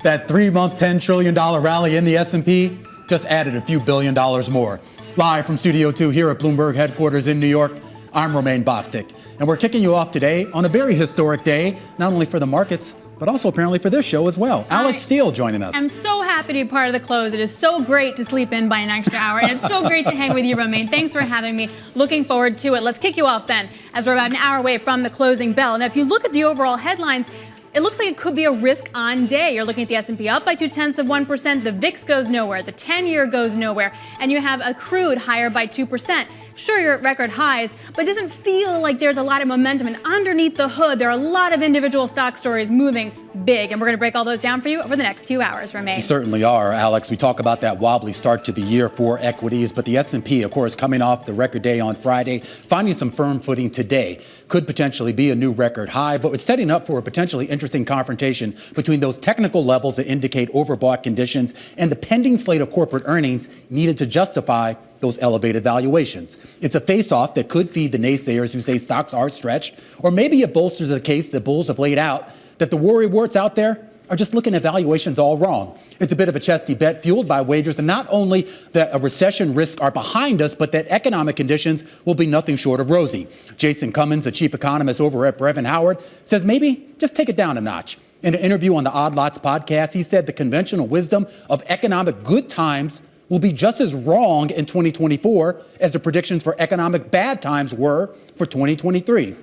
That 3-month, $10 trillion rally in the S&P just added a few $1 billion more. Live from Studio 2 here at Bloomberg headquarters in New York, I'm Romaine Bostick. And we're kicking you off today on a very historic day, not only for the markets, but also apparently for this show as well. Alex Steele joining us. I'm so happy to be part of the close. It is so great to sleep in by an extra hour, and it's so great to hang with you, Romaine. Thanks for having me. Looking forward to it. Let's kick you off then, as we're about an hour away from the closing bell. Now, if you look at the overall headlines, it looks like it could be a risk-on day. You're looking at the S&P up by 0.2%. The VIX goes nowhere. The 10-year goes nowhere. And you have a crude higher by 2%. Sure, you're at record highs, but it doesn't feel like there's a lot of momentum. And underneath the hood, there are a lot of individual stock stories moving big. And we're going to break all those down for you over the next 2 hours, Romaine. We certainly are, Alex. We talk about that wobbly start to the year for equities, but the S&P, of course, coming off the record day on Friday, finding some firm footing today, could potentially be a new record high, but it's setting up for a potentially interesting confrontation between those technical levels that indicate overbought conditions and the pending slate of corporate earnings needed to justify those elevated valuations. It's a face-off that could feed the naysayers who say stocks are stretched, or maybe it bolsters the case that bulls have laid out that the worry warts out there are just looking at valuations all wrong. It's a bit of a chesty bet fueled by wagers, and not only that a recession risks are behind us, but that economic conditions will be nothing short of rosy. Jason Cummins, the chief economist over at Brevin Howard, says maybe just take it down a notch. In an interview on the Odd Lots podcast, he said the conventional wisdom of economic good times will be just as wrong in 2024 as the predictions for economic bad times were for 2023.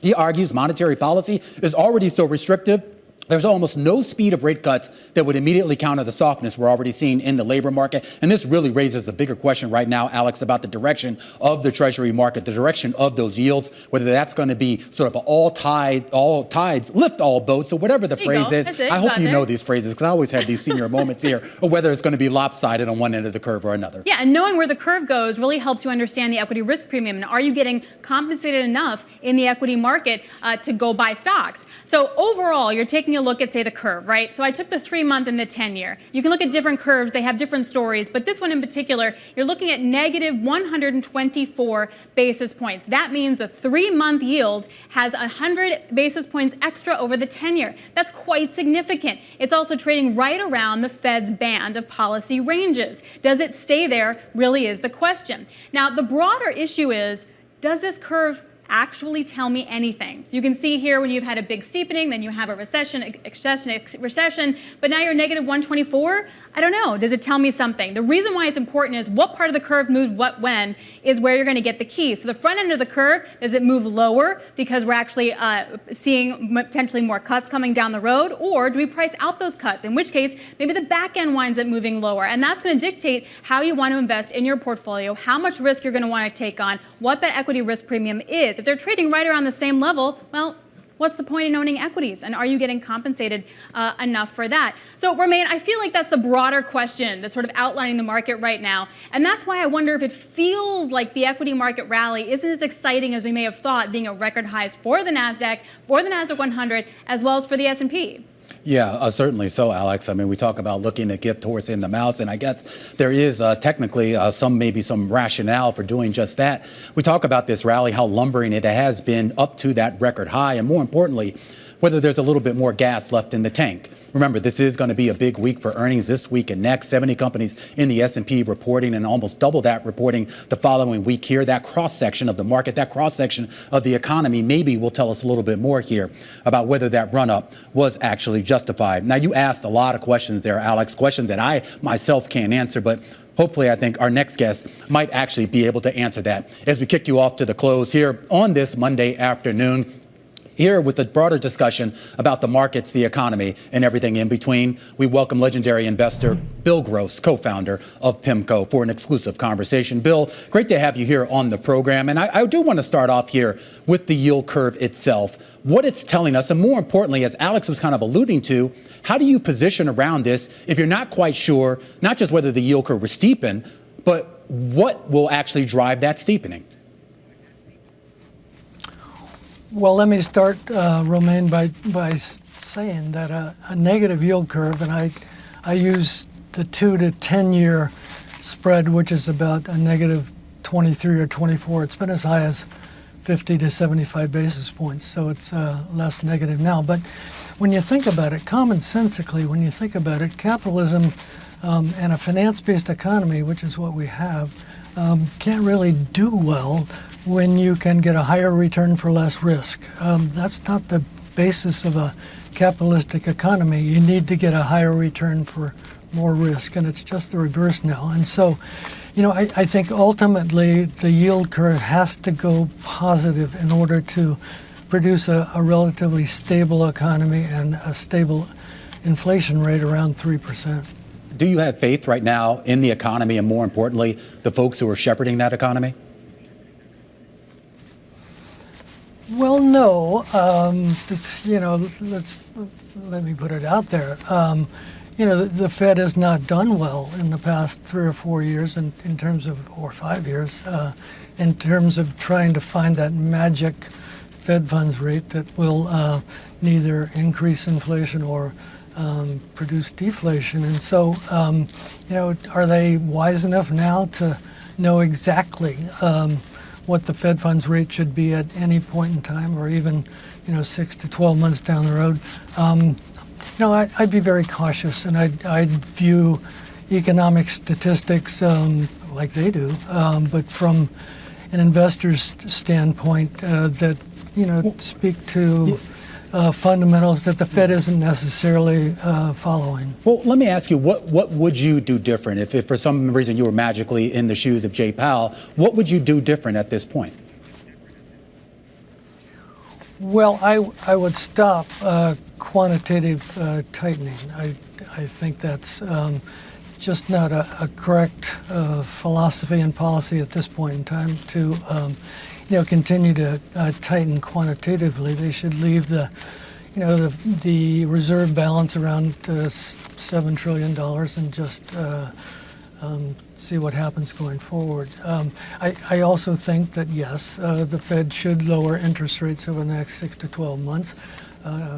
He argues monetary policy is already so restrictive, there's almost no speed of rate cuts that would immediately counter the softness we're already seeing in the labor market. And this really raises a bigger question right now, Alex, about the direction of the Treasury market, the direction of those yields, whether that's going to be sort of all tides lift all boats, or whatever the phrase is. I hope you know these phrases, because I always have these senior moments here, or whether it's going to be lopsided on one end of the curve or another. Yeah, and knowing where the curve goes really helps you understand the equity risk premium. And are you getting compensated enough in the equity market to go buy stocks? So overall, you're taking a look at, say, the curve, right? So I took the 3-month and the 10-year. You can look at different curves. They have different stories. But this one in particular, you're looking at negative 124 basis points. That means the 3-month yield has 100 basis points extra over the 10-year. That's quite significant. It's also trading right around the Fed's band of policy ranges. Does it stay there really is the question. Now, the broader issue is, does this curve actually tell me anything? You can see here when you've had a big steepening, then you have a recession, but now you're negative 124. I don't know. Does it tell me something? The reason why it's important is what part of the curve moves what when is where you're going to get the key. So the front end of the curve, does it move lower because we're actually seeing potentially more cuts coming down the road, or do we price out those cuts? In which case, maybe the back end winds up moving lower, and that's going to dictate how you want to invest in your portfolio, how much risk you're going to want to take on, what that equity risk premium is. If they're trading right around the same level, well, what's the point in owning equities? And are you getting compensated enough for that? So, Romaine, I feel like that's the broader question that's sort of outlining the market right now. And that's why I wonder if it feels like the equity market rally isn't as exciting as we may have thought, being at record highs for the NASDAQ, for the NASDAQ 100, as well as for the S&P. Yeah, certainly so, Alex. I mean, we talk about looking to gift horse in the mouse, and I guess there is technically maybe some rationale for doing just that. We talk about this rally, how lumbering it has been up to that record high, and more importantly, whether there's a little bit more gas left in the tank. Remember, this is going to be a big week for earnings this week and next. 70 companies in the S&P reporting, and almost double that reporting the following week here. That cross-section of the market, that cross-section of the economy maybe will tell us a little bit more here about whether that run-up was actually justified. Now, you asked a lot of questions there, Alex, questions that I myself can't answer, but hopefully, I think our next guest might actually be able to answer that as we kick you off to the close here on this Monday afternoon. Here with a broader discussion about the markets, the economy, and everything in between, we welcome legendary investor Bill Gross, co-founder of PIMCO, for an exclusive conversation. Bill, great to have you here on the program. And I do want to start off here with the yield curve itself, what it's telling us, and more importantly, as Alex was kind of alluding to, how do you position around this if you're not quite sure, not just whether the yield curve will steepen, but what will actually drive that steepening? Well, let me start, Romaine, by saying that a negative yield curve, and I use the 2 to 10 year spread, which is about a negative 23 or 24. It's been as high as 50 to 75 basis points, so it's less negative now. But when you think about it, commonsensically, when you think about it, capitalism and a finance-based economy, which is what we have, can't really do well when you can get a higher return for less risk. That's not the basis of a capitalistic economy. You need to get a higher return for more risk, and it's just the reverse now. And so, I think ultimately the yield curve has to go positive in order to produce a relatively stable economy and a stable inflation rate around 3%. Do you have faith right now in the economy and, more importantly, the folks who are shepherding that economy? Well, no. Let me put it out there. The Fed has not done well in the past 3 or 4 years in terms of, or 5 years, in terms of trying to find that magic Fed funds rate that will neither increase inflation or produce deflation. And so, are they wise enough now to know exactly what the Fed funds rate should be at any point in time, or even 6 to 12 months down the road? I'd be very cautious, and I'd view economic statistics like they do, but from an investor's standpoint that speak to fundamentals that the Fed isn't necessarily following. Well, let me ask you, what would you do different if for some reason you were magically in the shoes of Jay Powell? What would you do different at this point? Well, I would stop quantitative tightening. I think that's just not a correct philosophy and policy at this point in time to continue to tighten quantitatively. They should leave the reserve balance around $7 trillion and just see what happens going forward. I also think that, yes, the Fed should lower interest rates over the next 6 to 12 months.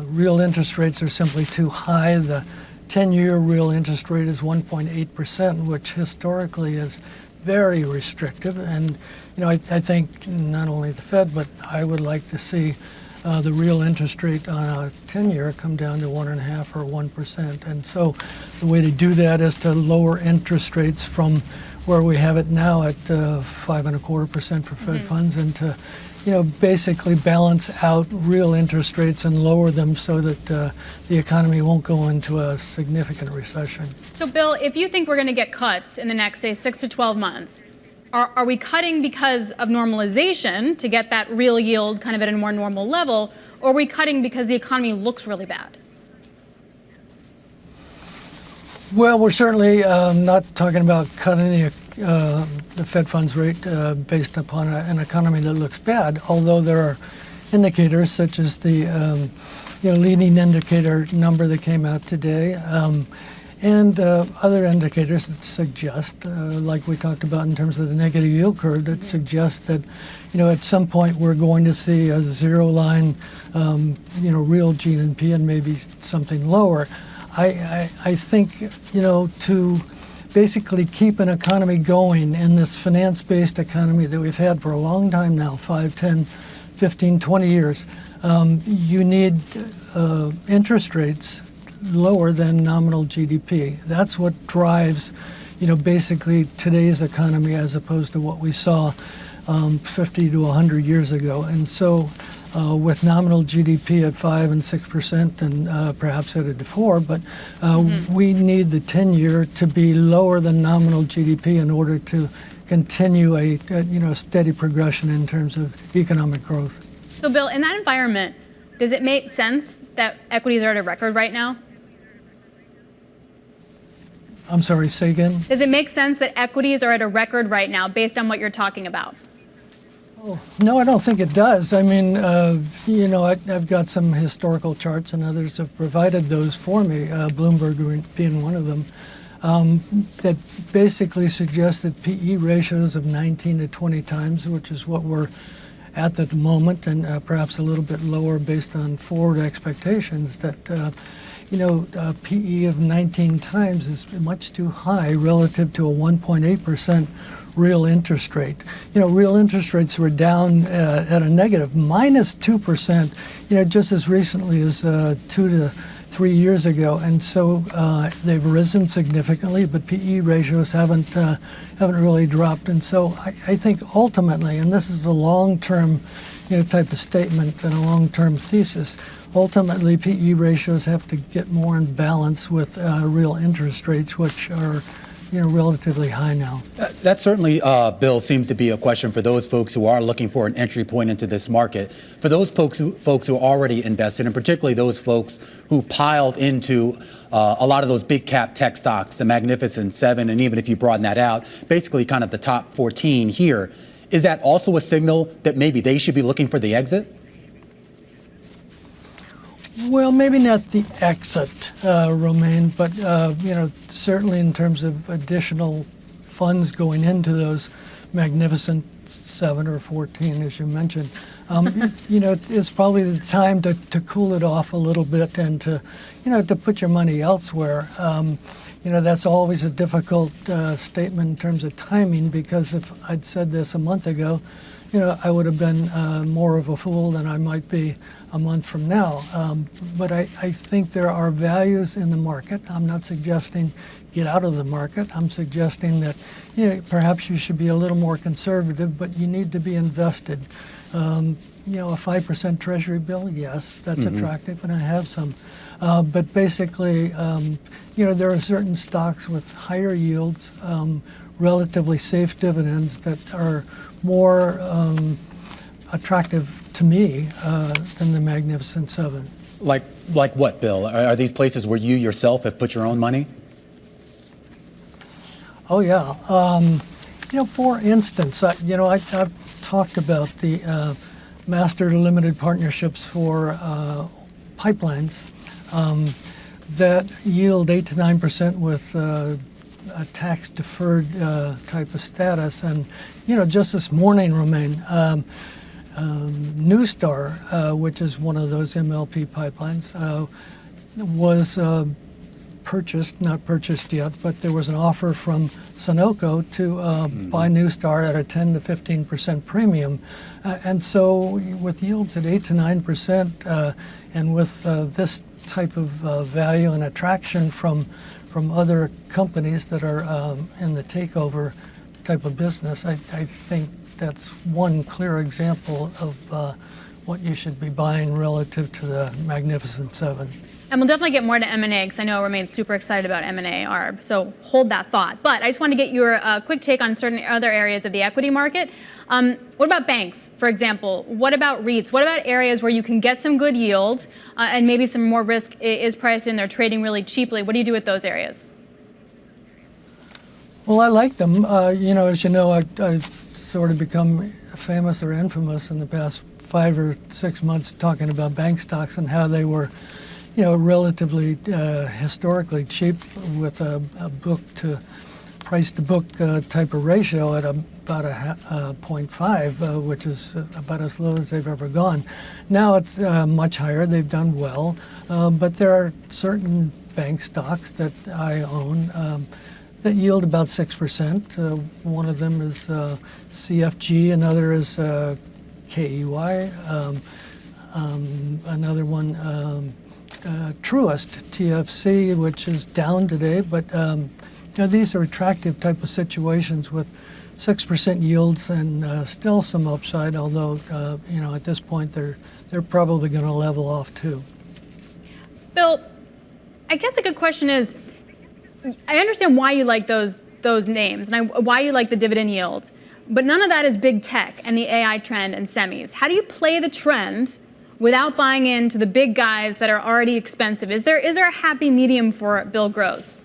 Real interest rates are simply too high. The 10-year real interest rate is 1.8%, which historically is very restrictive. And, I think not only the Fed, but I would like to see the real interest rate on a 10-year come down to 1.5% or 1%. And so the way to do that is to lower interest rates from where we have it now at 5.25% for Fed funds, and to basically balance out real interest rates and lower them so that the economy won't go into a significant recession. So, Bill, if you think we're going to get cuts in the next, say, 6 to 12 months, are we cutting because of normalization to get that real yield kind of at a more normal level, or are we cutting because the economy looks really bad? Well, we're certainly not talking about cutting the Fed funds rate based upon an economy that looks bad, although there are indicators such as the leading indicator number that came out today, and other indicators that suggest, like we talked about in terms of the negative yield curve, that suggest that at some point we're going to see a zero line real GNP and maybe something lower. I think to basically keep an economy going in this finance-based economy that we've had for a long time now, 5, 10, 15, 20 years, you need interest rates lower than nominal GDP. That's what drives, basically today's economy as opposed to what we saw 50 to 100 years ago. And so with nominal GDP at 5 and 6% and perhaps headed to 4, but we need the 10-year to be lower than nominal GDP in order to continue a steady progression in terms of economic growth. So, Bill, in that environment, does it make sense that equities are at a record right now? I'm sorry, say again? Does it make sense that equities are at a record right now based on what you're talking about? Oh, no, I don't think it does. I mean, I've got some historical charts, and others have provided those for me, Bloomberg being one of them, that basically suggest that PE ratios of 19 to 20 times, which is what we're at the moment, and perhaps a little bit lower based on forward expectations, that PE of 19 times is much too high relative to a 1.8% real interest rate. Real interest rates were down at a negative -2%, just as recently as 2 to 3 years ago, and so they've risen significantly, but PE ratios haven't really dropped. And so I think ultimately, and this is a long-term type of statement and a long-term thesis, ultimately PE ratios have to get more in balance with real interest rates, which are relatively high now. That certainly, Bill, seems to be a question for those folks who are looking for an entry point into this market. For those folks who are already invested, and particularly those folks who piled into a lot of those big cap tech stocks, the Magnificent Seven, and even if you broaden that out, basically kind of the top 14 here, is that also a signal that maybe they should be looking for the exit? Well, maybe not the exit, Romaine, but certainly in terms of additional funds going into those Magnificent 7 or 14, as you mentioned. It's probably the time to cool it off a little bit and to put your money elsewhere. That's always a difficult statement in terms of timing, because if I'd said this a month ago, I would have been more of a fool than I might be a month from now. But I think there are values in the market. I'm not suggesting get out of the market. I'm suggesting that perhaps you should be a little more conservative, but you need to be invested. A 5% Treasury bill, yes, that's attractive, and I have some. But basically, there are certain stocks with higher yields, relatively safe dividends that are more attractive to me than the Magnificent Seven. Like what, Bill? Are these places where you yourself have put your own money? Oh yeah. For instance, I've talked about the master limited partnerships for pipelines that yield 8 to 9% with a tax-deferred type of status. And just this morning, Romaine, Newstar, which is one of those MLP pipelines, was not purchased yet, but there was an offer from Sunoco to buy Newstar at a 10 to 15% premium. And so with yields at 8 to 9%, and with this type of value and attraction from other companies that are in the takeover type of business, I think that's one clear example of what you should be buying relative to the Magnificent Seven. And we'll definitely get more to M&A, because I know Romain's super excited about M&A, Arb. So hold that thought. But I just want to get your quick take on certain other areas of the equity market. What about banks, for example? What about REITs? What about areas where you can get some good yield and maybe some more risk is priced in? They're trading really cheaply. What do you do with those areas? Well, I like them. As you know, I've sort of become famous or infamous in the past 5 or 6 months talking about bank stocks and how they were relatively historically cheap with a book to price to book type of ratio at about a 0.5, which is about as low as they've ever gone. Now it's much higher. They've done well, but there are certain bank stocks that I own that yield about 6%. One of them is CFG, another is KEY, another one Truist, TFC, which is down today, but these are attractive type of situations with 6% yields and still some upside, although at this point they're probably going to level off too. Bill, I guess a good question is, I understand why you like those names and why you like the dividend yield, but none of that is big tech and the AI trend and semis. How do you play the trend without buying into the big guys that are already expensive? Is there a happy medium for Bill Gross?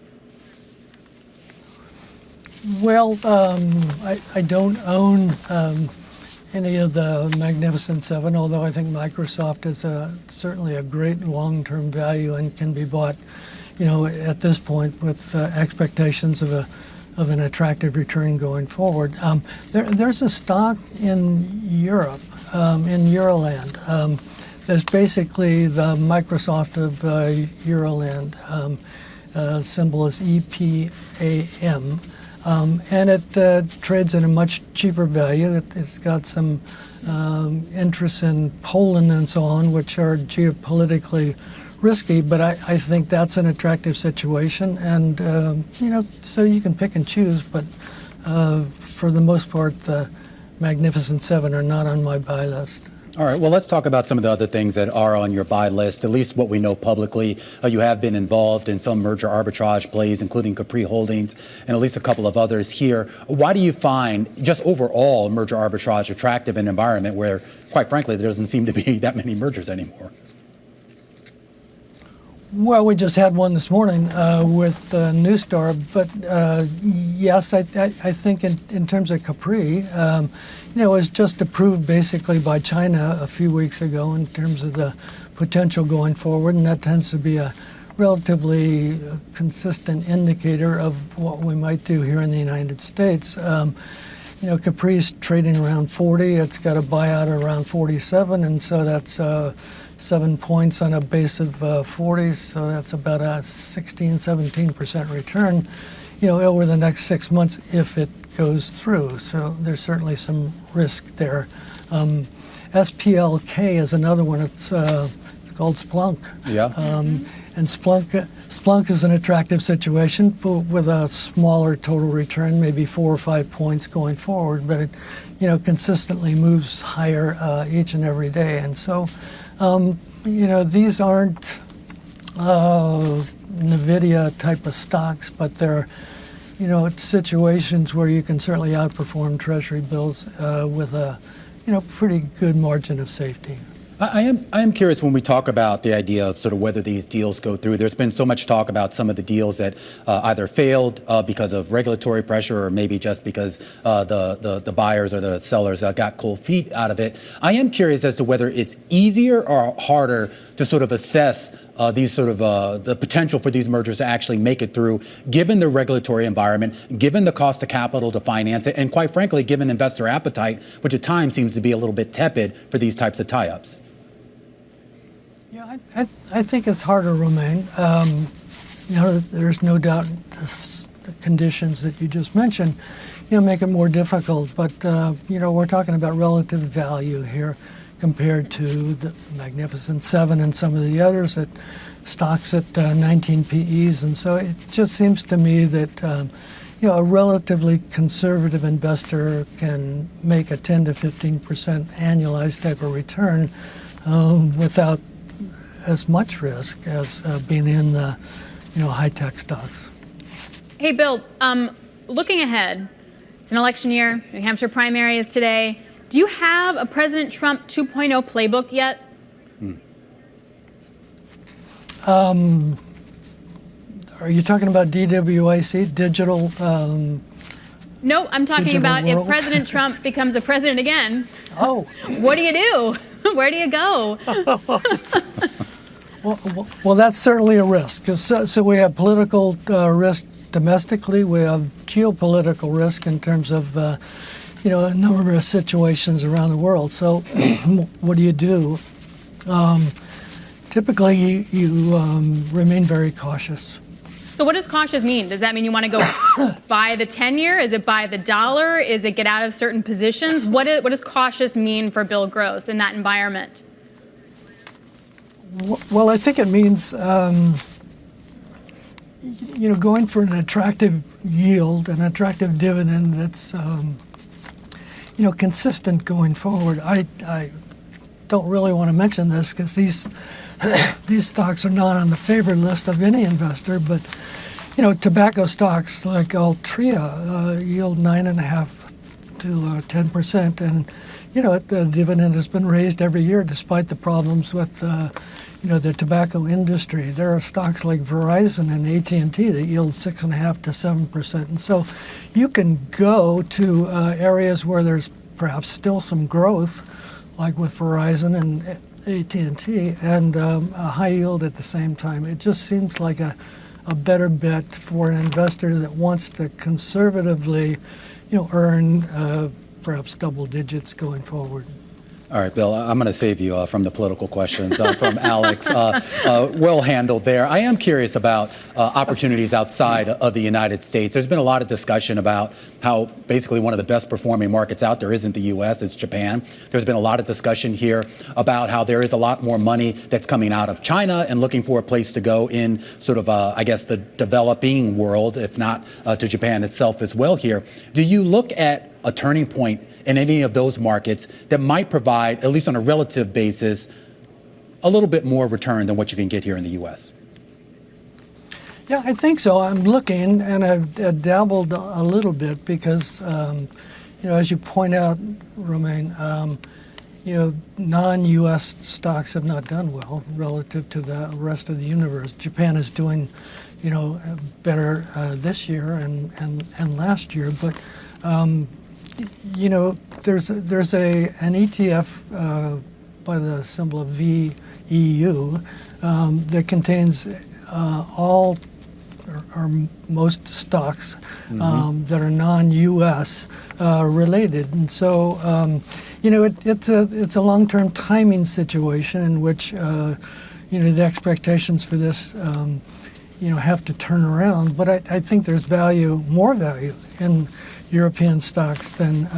Well, I don't own any of the Magnificent Seven, although I think Microsoft is certainly a great long-term value and can be bought, at this point with expectations of a of an attractive return going forward. There's a stock in Europe, in Euroland. There's basically the Microsoft of Euroland. Symbol is EPAM. And it trades at a much cheaper value. It's got some interests in Poland and so on, which are geopolitically risky, but I think that's an attractive situation. And, so you can pick and choose, but for the most part, the Magnificent Seven are not on my buy list. All right, well, let's talk about some of the other things that are on your buy list, at least what we know publicly. You have been involved in some merger arbitrage plays, including Capri Holdings and at least a couple of others here. Why do you find just overall merger arbitrage attractive in an environment where, quite frankly, there doesn't seem to be that many mergers anymore? Well, we just had one this morning with Newstar, but yes, I think in terms of Capri, it was just approved basically by China a few weeks ago in terms of the potential going forward, and that tends to be a relatively consistent indicator of what we might do here in the United States. Capri's trading around 40. It's got a buyout around 47, and so that's 7 points on a base of 40. So that's about a 17% return, over the next 6 months if it goes through. So there's certainly some risk there. SPLK is another one. It's called Splunk. Yeah. And Splunk is an attractive situation with a smaller total return, maybe 4 or 5 points going forward, but it, consistently moves higher each and every day. And so, these aren't NVIDIA type of stocks, but they're, situations where you can certainly outperform Treasury bills with a, pretty good margin of safety. I am curious when we talk about the idea of sort of whether these deals go through. There's been so much talk about some of the deals that either failed because of regulatory pressure or maybe just because the buyers or the sellers got cold feet out of it. I am curious as to whether it's easier or harder to sort of assess these sort of the potential for these mergers to actually make it through, given the regulatory environment, given the cost of capital to finance it, and quite frankly, given investor appetite, which at times seems to be a little bit tepid for these types of tie-ups. Yeah, I think it's harder, Romain. There's no doubt the conditions that you just mentioned, make it more difficult. But, we're talking about relative value here compared to the Magnificent Seven and some of the others that stocks at 19 PEs. And so it just seems to me that, a relatively conservative investor can make a 10 to 15% annualized type of return without as much risk as being in the, high-tech stocks. Hey, Bill, looking ahead, it's an election year. New Hampshire primary is today. Do you have a President Trump 2.0 playbook yet? Are you talking about DWIC, digital? No, I'm talking about world? If President Trump becomes the president again. Oh. What do you do? Where do you go? Well, that's certainly a risk. So we have political risk domestically. We have geopolitical risk in terms of, a number of situations around the world. So what do you do? Typically, you remain very cautious. So what does cautious mean? Does that mean you want to go buy the 10-year? Is it buy the dollar? Is it get out of certain positions? What does cautious mean for Bill Gross in that environment? Well, I think it means, going for an attractive yield, an attractive dividend that's, consistent going forward. I don't really want to mention this because these stocks are not on the favored list of any investor, but, tobacco stocks like Altria yield 9.5 to 10%, and the dividend has been raised every year despite the problems with the tobacco industry. There are stocks like Verizon and AT&T that yield 6.5 to 7%, and so you can go to areas where there's perhaps still some growth, like with Verizon and AT&T, and a high yield at the same time. It just seems like a a better bet for an investor that wants to conservatively, earn perhaps double digits going forward. All right, Bill, I'm going to save you from the political questions from Alex. Well handled there. I am curious about opportunities outside of the United States. There's been a lot of discussion about how basically one of the best performing markets out there isn't the U.S., it's Japan. There's been a lot of discussion here about how there is a lot more money that's coming out of China and looking for a place to go in sort of, I guess, the developing world, if not to Japan itself as well here. Do you look at a turning point in any of those markets that might provide, at least on a relative basis, a little bit more return than what you can get here in the U.S.? Yeah, I think so. I'm looking, and I've dabbled a little bit because, as you point out, Romaine, non-U.S. stocks have not done well relative to the rest of the universe. Japan is doing, better this year and last year, but there's an ETF by the symbol of VEU that contains all or most stocks that are non-U.S. Related, and so it's a long-term timing situation in which the expectations for this have to turn around. But I think there's more value in European stocks than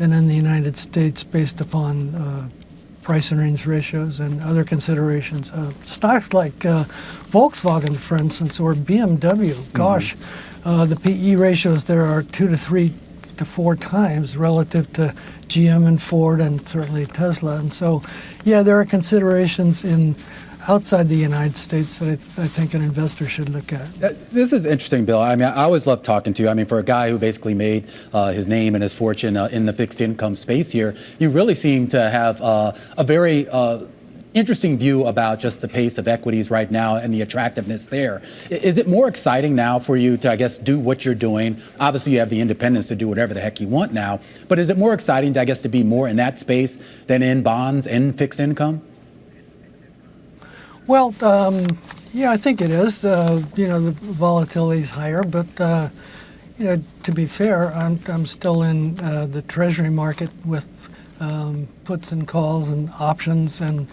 in the United States based upon price and earnings ratios and other considerations. Stocks like Volkswagen, for instance, or BMW, gosh, the PE ratios there are 2 to 3 to 4 times relative to GM and Ford and certainly Tesla. And so, there are considerations outside the United States that I think an investor should look at. This is interesting, Bill. I mean, I always love talking to you. I mean, for a guy who basically made his name and his fortune in the fixed income space here, you really seem to have a very interesting view about just the pace of equities right now and the attractiveness there. Is it more exciting now for you to, I guess, do what you're doing? Obviously, you have the independence to do whatever the heck you want now. But is it more exciting, I guess, to be more in that space than in bonds and fixed income? Well, I think it is. The volatility is higher, but to be fair, I'm still in the Treasury market with puts and calls and options, and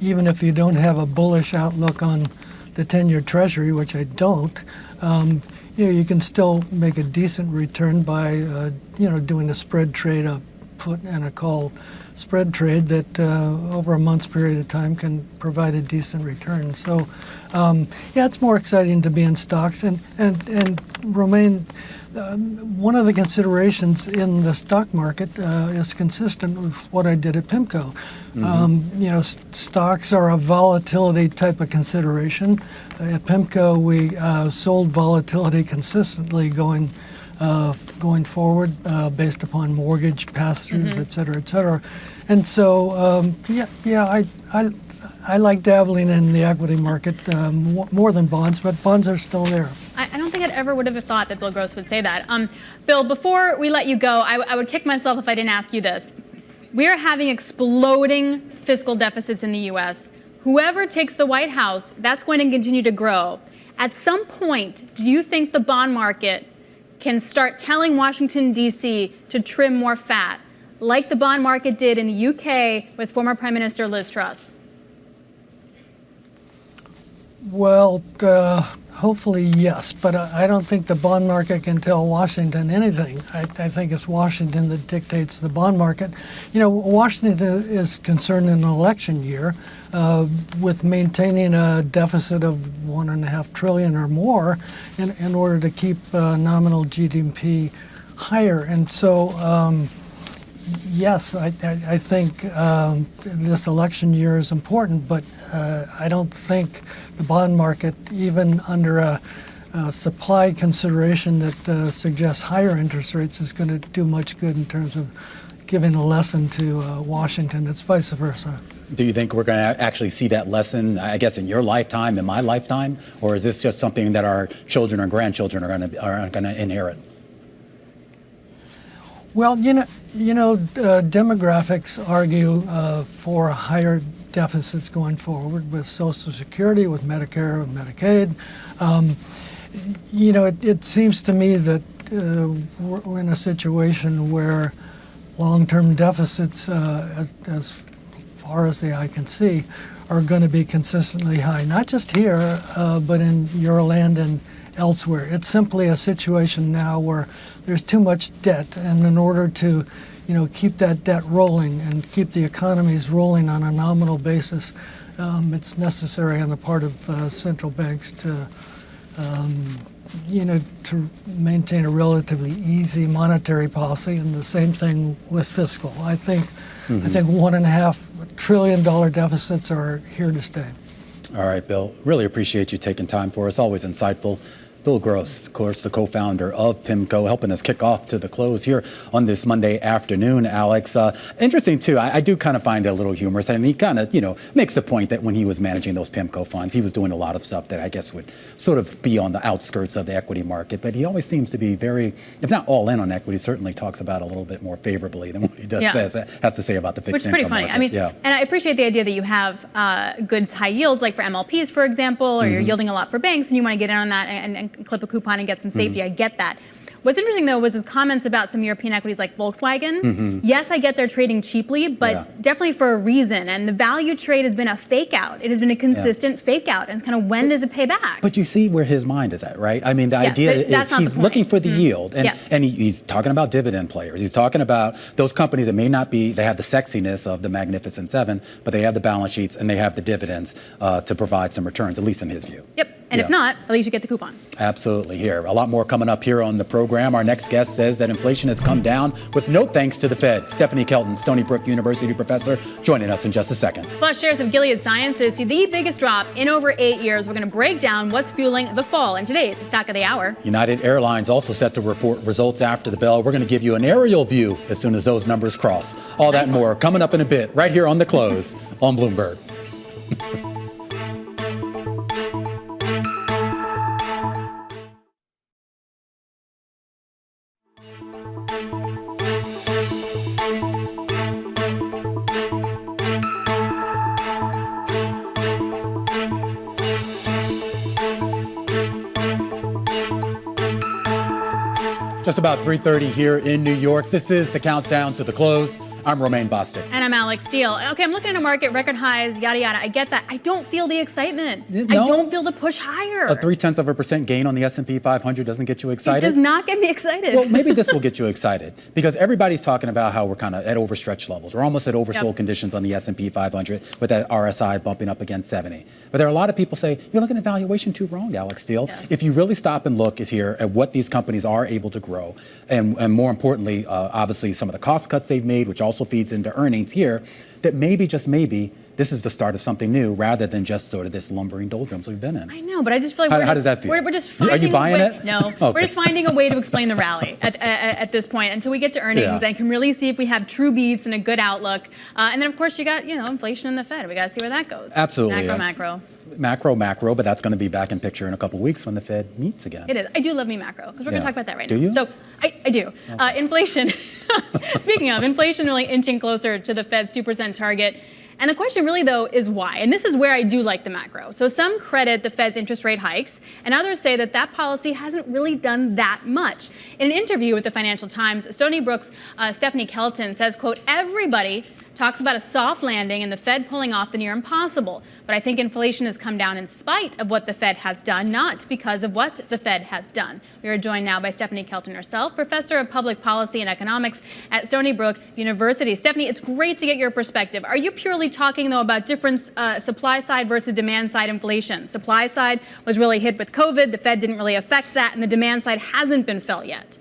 even if you don't have a bullish outlook on the 10-year Treasury, which I don't, you can still make a decent return by doing a spread trade, a put and a call spread trade that over a month's period of time can provide a decent return. So, it's more exciting to be in stocks. And Romaine, one of the considerations in the stock market is consistent with what I did at PIMCO. Stocks are a volatility type of consideration. At PIMCO, we sold volatility consistently going forward based upon mortgage pass-throughs, et cetera, and so I like dabbling in the equity market more than bonds, but bonds are still there. I don't think I ever would have thought that Bill Gross would say that. Bill, before we let you go, I would kick myself if I didn't ask you this. We are having exploding fiscal deficits in the U.S. Whoever takes the White House, that's going to continue to grow. At some point, do you think the bond market can start telling Washington, D.C. to trim more fat, like the bond market did in the U.K. with former Prime Minister Liz Truss? Well, hopefully yes, but I don't think the bond market can tell Washington anything. I think it's Washington that dictates the bond market. Washington is concerned in an election year with maintaining a deficit of $1.5 trillion or more in order to keep nominal GDP higher. And so, yes, I think this election year is important, but I don't think the bond market, even under a supply consideration that suggests higher interest rates, is going to do much good in terms of giving a lesson to Washington. It's vice versa. Do you think we're going to actually see that lesson, I guess, in your lifetime, in my lifetime, or is this just something that our children or grandchildren are going to inherit? Well, demographics argue for a higher deficits going forward with Social Security, with Medicare, with Medicaid. It seems to me that we're in a situation where long-term deficits, as far as the eye can see, are going to be consistently high, not just here, but in Euroland and elsewhere. It's simply a situation now where there's too much debt, and in order to keep that debt rolling and keep the economies rolling on a nominal basis, it's necessary on the part of central banks to to maintain a relatively easy monetary policy, and the same thing with fiscal. I think $1.5 trillion deficits are here to stay. All right, Bill, really appreciate you taking time for us. Always insightful. Bill Gross, of course, the co-founder of PIMCO, helping us kick off to the close here on this Monday afternoon, Alex. Interesting, too. I do kind of find it a little humorous. And he kind of, makes the point that when he was managing those PIMCO funds, he was doing a lot of stuff that I guess would sort of be on the outskirts of the equity market. But he always seems to be very, if not all in on equity, certainly talks about it a little bit more favorably than what he has to say about the fixed income market. Which is pretty funny. I mean, and I appreciate the idea that you have good high yields, like for MLPs, for example, or you're yielding a lot for banks, and you want to get in on that and clip a coupon and get some safety. I get that. What's interesting, though, was his comments about some European equities like Volkswagen. Yes, I get they're trading cheaply, but definitely for a reason. And the value trade has been a fake out. It has been a consistent fake out. And it's kind of, when does it pay back? But you see where his mind is at, right? I mean, the idea is he's looking for the yield. And, and he's talking about dividend players. He's talking about those companies that may not be, they have the sexiness of the Magnificent Seven, but they have the balance sheets and they have the dividends to provide some returns, at least in his view. Yep. And if not, at least you get the coupon. Absolutely. Here, a lot more coming up here on the program. Our next guest says that inflation has come down with no thanks to the Fed. Stephanie Kelton, Stony Brook University professor, joining us in just a second. Plus, shares of Gilead Sciences see the biggest drop in over 8 years. We're going to break down what's fueling the fall in today's Stock of the Hour. United Airlines also set to report results after the bell. We're going to give you an aerial view as soon as those numbers cross. All that and more coming up in a bit, right here on The Close on Bloomberg. Just about 3:30 here in New York. This is the countdown to the close. I'm Romaine Bostick. And I'm Alex Steele. Okay, I'm looking at a market, record highs, yada, yada. I get that. I don't feel the excitement. No? I don't feel the push higher. A 0.3% gain on the S&P 500 doesn't get you excited? It does not get me excited. Well, maybe this will get you excited because everybody's talking about how we're kind of at overstretched levels. We're almost at oversold conditions on the S&P 500 with that RSI bumping up against 70. But there are a lot of people say, you're looking at valuation too wrong, Alex Steele. Yes. If you really stop and look here at what these companies are able to grow, and more importantly, obviously some of the cost cuts they've made, which also feeds into earnings here, that maybe, just maybe, this is the start of something new rather than just sort of this lumbering doldrums we've been in. I know, but I just feel like how does that feel? We're just finding Are you buying it? No, Okay. We're just finding a way to explain the rally at this point until we get to earnings and can really see if we have true beats and a good outlook. And then, of course, you got inflation in the Fed. We got to see where that goes. Absolutely. Macro. But that's going to be back in picture in a couple of weeks when the Fed meets again. It is. I do love me macro because we're going to talk about that right now. Do you? So I do. Okay. Inflation. Speaking of inflation, really inching closer to the Fed's 2% target. And the question really, though, is why? And this is where I do like the macro. So some credit the Fed's interest rate hikes, and others say that that policy hasn't really done that much. In an interview with the Financial Times, Stony Brook's Stephanie Kelton says, quote, everybody talks about a soft landing and the Fed pulling off the near impossible. But I think inflation has come down in spite of what the Fed has done, not because of what the Fed has done. We are joined now by Stephanie Kelton herself, professor of public policy and economics at Stony Brook University. Stephanie, it's great to get your perspective. Are you purely talking, though, about different supply side versus demand side inflation? Supply side was really hit with COVID. The Fed didn't really affect that, and the demand side hasn't been felt yet.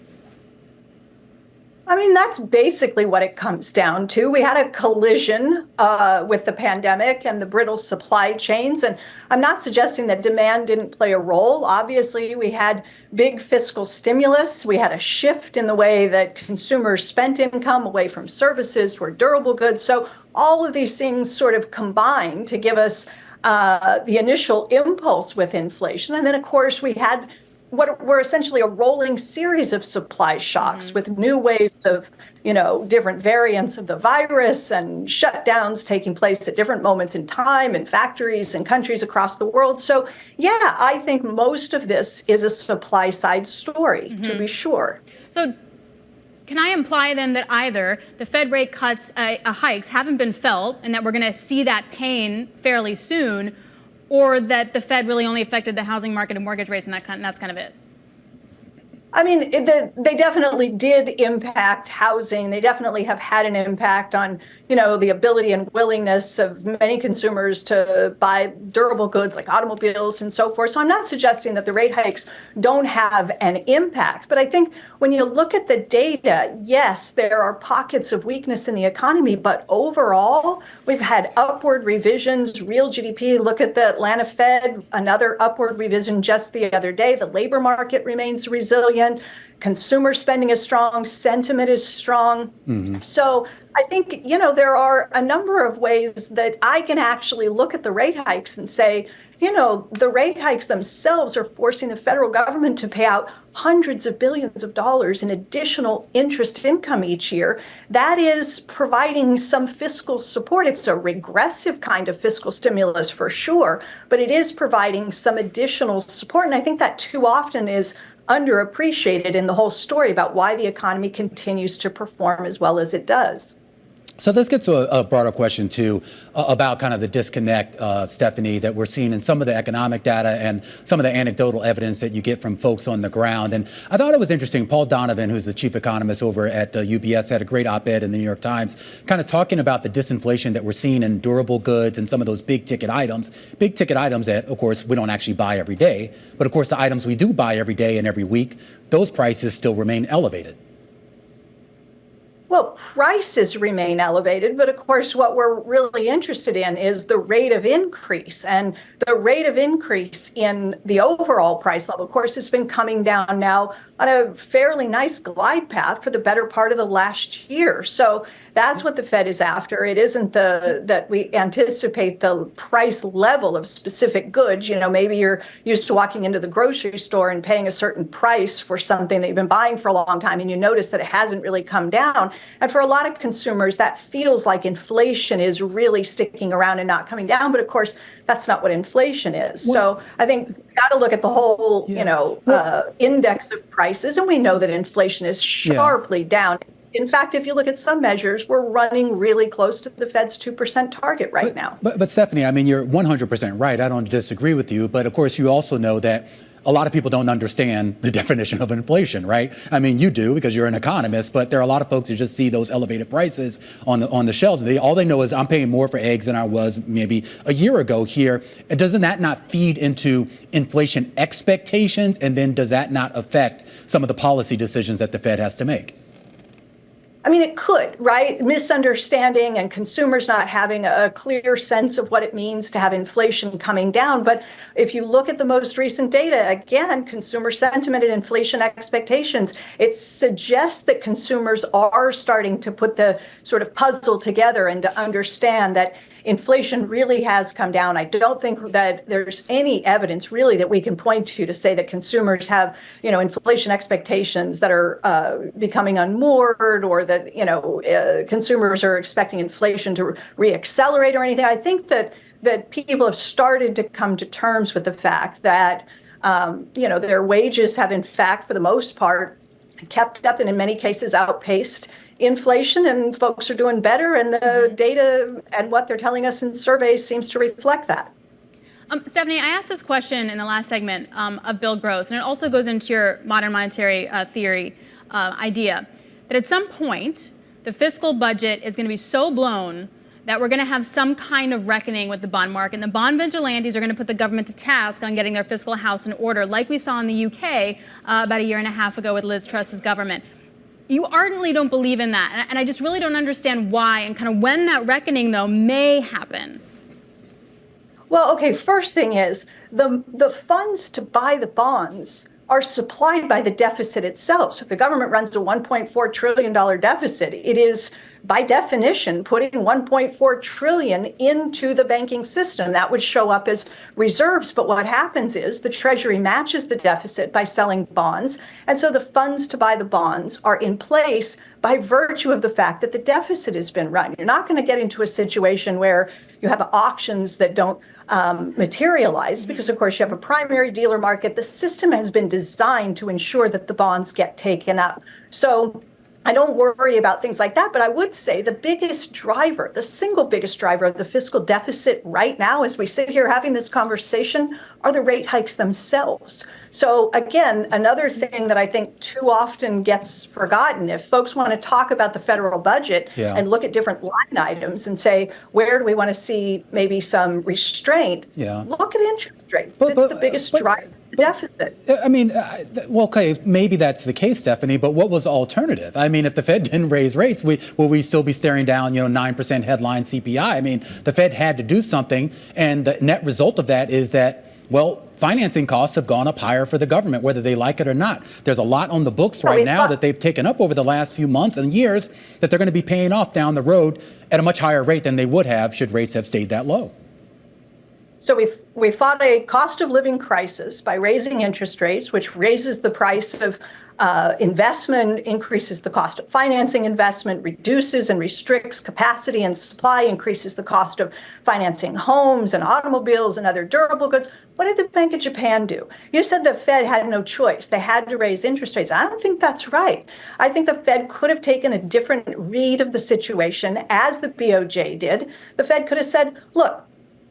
I mean, that's basically what it comes down to. We had a collision with the pandemic and the brittle supply chains. And I'm not suggesting that demand didn't play a role. Obviously, we had big fiscal stimulus. We had a shift in the way that consumers spent income away from services toward durable goods. So all of these things sort of combined to give us the initial impulse with inflation. And then, of course, we had what were essentially a rolling series of supply shocks with new waves of, different variants of the virus and shutdowns taking place at different moments in time in factories and countries across the world. So, yeah, I think most of this is a supply side story, to be sure. So can I imply then that either the Fed rate cuts, hikes haven't been felt and that we're going to see that pain fairly soon, or that the Fed really only affected the housing market and mortgage rates and that's kind of it? I mean, they definitely did impact housing. They definitely have had an impact on, the ability and willingness of many consumers to buy durable goods like automobiles and so forth. So I'm not suggesting that the rate hikes don't have an impact. But I think when you look at the data, yes, there are pockets of weakness in the economy. But overall, we've had upward revisions, real GDP. Look at the Atlanta Fed, another upward revision just the other day. The labor market remains resilient. Consumer spending is strong, sentiment is strong. So I think, there are a number of ways that I can actually look at the rate hikes and say, the rate hikes themselves are forcing the federal government to pay out hundreds of billions of dollars in additional interest income each year. That is providing some fiscal support. It's a regressive kind of fiscal stimulus for sure, but it is providing some additional support. And I think that too often is underappreciated in the whole story about why the economy continues to perform as well as it does. So let's get to a broader question, too, about kind of the disconnect, Stephanie, that we're seeing in some of the economic data and some of the anecdotal evidence that you get from folks on the ground. And I thought it was interesting. Paul Donovan, who's the chief economist over at UBS, had a great op-ed in the New York Times kind of talking about the disinflation that we're seeing in durable goods and some of those big ticket items that, of course, we don't actually buy every day. But, of course, the items we do buy every day and every week, those prices still remain elevated. Well, prices remain elevated, but of course, what we're really interested in is the rate of increase. And the rate of increase in the overall price level, of course, has been coming down now on a fairly nice glide path for the better part of the last year. So that's what the Fed is after. It isn't that we anticipate the price level of specific goods. Maybe you're used to walking into the grocery store and paying a certain price for something that you've been buying for a long time, and you notice that it hasn't really come down. And for a lot of consumers, that feels like inflation is really sticking around and not coming down. But of course, that's not what inflation is. So I think you've got to look at the whole, index of prices. And we know that inflation is sharply down. In fact, if you look at some measures, we're running really close to the Fed's 2% target right now. But Stephanie, I mean, you're 100% right. I don't disagree with you. But of course, you also know that a lot of people don't understand the definition of inflation, right? I mean, you do because you're an economist, but there are a lot of folks who just see those elevated prices on the shelves. All they know is I'm paying more for eggs than I was maybe a year ago here. Doesn't that not feed into inflation expectations? And then does that not affect some of the policy decisions that the Fed has to make? I mean, it could, right? Misunderstanding and consumers not having a clear sense of what it means to have inflation coming down. But if you look at the most recent data, again, consumer sentiment and inflation expectations, it suggests that consumers are starting to put the sort of puzzle together and to understand that inflation really has come down. I don't think that there's any evidence really that we can point to say that consumers have, inflation expectations that are becoming unmoored, or that, consumers are expecting inflation to reaccelerate or anything. I think that people have started to come to terms with the fact that, their wages have, in fact, for the most part, kept up and in many cases outpaced inflation, and folks are doing better, and the data and what they're telling us in surveys seems to reflect that. Stephanie, I asked this question in the last segment of Bill Gross, and it also goes into your modern monetary theory idea, that at some point, the fiscal budget is going to be so blown that we're going to have some kind of reckoning with the bond market, and the bond vigilantes are going to put the government to task on getting their fiscal house in order, like we saw in the UK about a year and a half ago with Liz Truss's government. You ardently don't believe in that, and I just really don't understand why and kind of when that reckoning, though, may happen. Well, okay, first thing is the funds to buy the bonds are supplied by the deficit itself. So if the government runs a $1.4 trillion deficit, it is by definition putting $1.4 trillion into the banking system. That would show up as reserves. But what happens is the Treasury matches the deficit by selling bonds. And so the funds to buy the bonds are in place by virtue of the fact that the deficit has been run. You're not going to get into a situation where you have auctions that don't materialize because, of course, you have a primary dealer market. The system has been designed to ensure that the bonds get taken up. So I don't worry about things like that, but I would say the biggest driver, the single biggest driver of the fiscal deficit right now, as we sit here having this conversation, are the rate hikes themselves. So again, another thing that I think too often gets forgotten, if folks want to talk about the federal budget and look at different line items and say, where do we want to see maybe some restraint? Look at interest rates. It's the biggest driver. Deficit. I mean, well, okay, maybe that's the case, Stephanie, but what was the alternative? I mean, if the Fed didn't raise rates, will we still be staring down, 9% headline CPI? I mean, the Fed had to do something, and the net result of that is that, well, financing costs have gone up higher for the government, whether they like it or not. There's a lot on the books right now that they've taken up over the last few months and years that they're going to be paying off down the road at a much higher rate than they would have should rates have stayed that low. So we fought a cost of living crisis by raising interest rates, which raises the price of investment, increases the cost of financing investment, reduces and restricts capacity and supply, increases the cost of financing homes and automobiles and other durable goods. What did the Bank of Japan do? You said the Fed had no choice. They had to raise interest rates. I don't think that's right. I think the Fed could have taken a different read of the situation, as the BOJ did. The Fed could have said, look,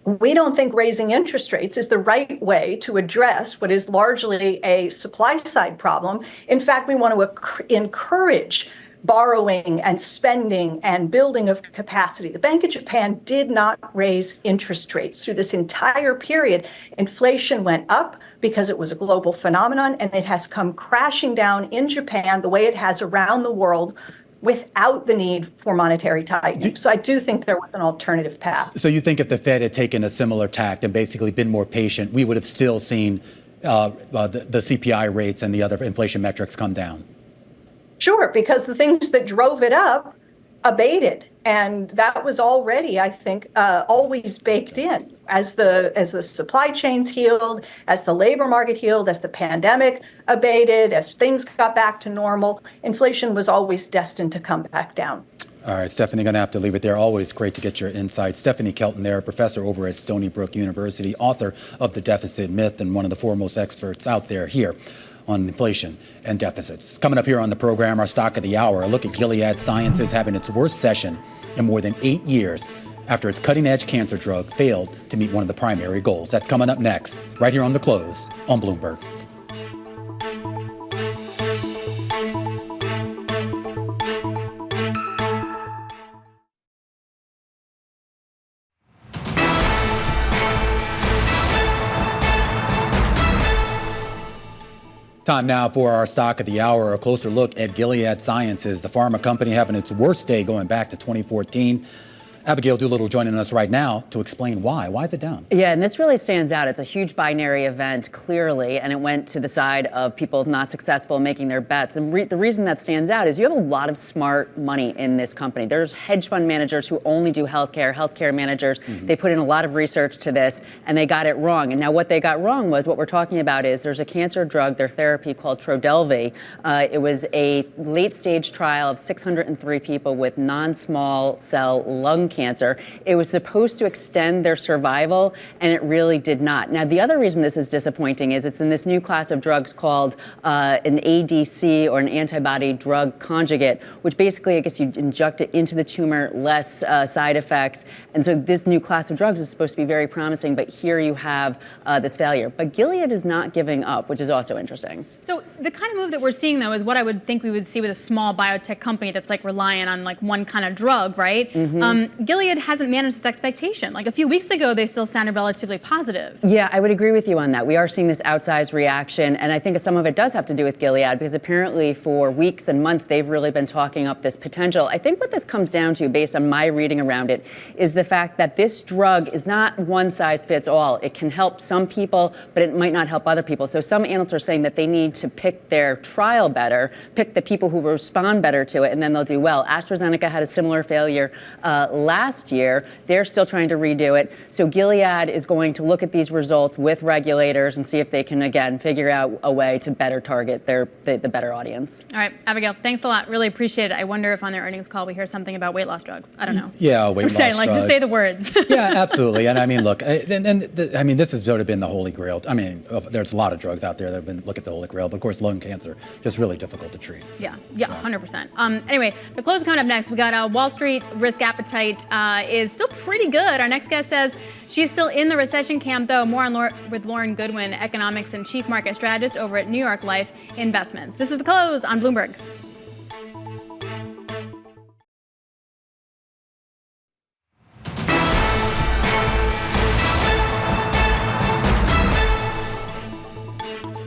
we don't think raising interest rates is the right way to address what is largely a supply side problem. In fact, we want to encourage borrowing and spending and building of capacity. The Bank of Japan did not raise interest rates through this entire period. Inflation went up because it was a global phenomenon, and it has come crashing down in Japan the way it has around the world without the need for monetary tightening. So I do think there was an alternative path. So you think if the Fed had taken a similar tact and basically been more patient, we would have still seen the CPI rates and the other inflation metrics come down? Sure, because the things that drove it up abated. And that was already, I think, always baked in. As the supply chains healed, as the labor market healed, as the pandemic abated, as things got back to normal, inflation was always destined to come back down. All right, Stephanie, going to have to leave it there. Always great to get your insights. Stephanie Kelton there, professor over at Stony Brook University, author of The Deficit Myth, and one of the foremost experts out there here on inflation and deficits. Coming up here on the program, our stock of the hour, a look at Gilead Sciences having its worst session in more than 8 years after its cutting-edge cancer drug failed to meet one of the primary goals. That's coming up next, right here on The Close on Bloomberg. Time now for our stock of the hour, a closer look at Gilead Sciences, the pharma company having its worst day going back to 2014. Abigail Doolittle joining us right now to explain why. Why is it down? Yeah, and this really stands out. It's a huge binary event, clearly, and it went to the side of people not successful making their bets. And the reason that stands out is you have a lot of smart money in this company. There's hedge fund managers who only do healthcare managers. They put in a lot of research to this, and they got it wrong. And now what they got wrong was what we're talking about is there's a cancer drug, their therapy called Trodelvy. It was a late-stage trial of 603 people with non-small cell lung cancer. It was supposed to extend their survival, and it really did not. Now, the other reason this is disappointing is it's in this new class of drugs called an ADC, or an antibody drug conjugate, which basically, I guess, you inject it into the tumor, less side effects. And so this new class of drugs is supposed to be very promising, but here you have this failure. But Gilead is not giving up, which is also interesting. So the kind of move that we're seeing, though, is what I would think we would see with a small biotech company that's like relying on like one kind of drug, right? Gilead hasn't managed this expectation. Like a few weeks ago, they still sounded relatively positive. Yeah, I would agree with you on that. We are seeing this outsized reaction, and I think some of it does have to do with Gilead, because apparently for weeks and months, they've really been talking up this potential. I think what this comes down to, based on my reading around it, is the fact that this drug is not one size fits all. It can help some people, but it might not help other people. So some analysts are saying that they need to pick their trial better, pick the people who respond better to it, and then they'll do well. AstraZeneca had a similar failure last year. They're still trying to redo it. So Gilead is going to look at these results with regulators and see if they can, again, figure out a way to better target the better audience. All right, Abigail, thanks a lot. Really appreciate it. I wonder if on their earnings call we hear something about weight loss drugs. I don't know. Yeah, weight loss drugs. Just say the words. Yeah, absolutely. And I mean, look, I mean, this has sort of been the holy grail. I mean, there's a lot of drugs out there that have been look at the holy grail, but of course, lung cancer just really difficult to treat. So, yeah, 100%. Anyway, the close coming up next. We got Wall Street risk appetite is still pretty good. Our next guest says she's still in the recession camp, though. More on with Lauren Goodwin, economics and chief market strategist over at New York Life Investments. This is The Close on Bloomberg.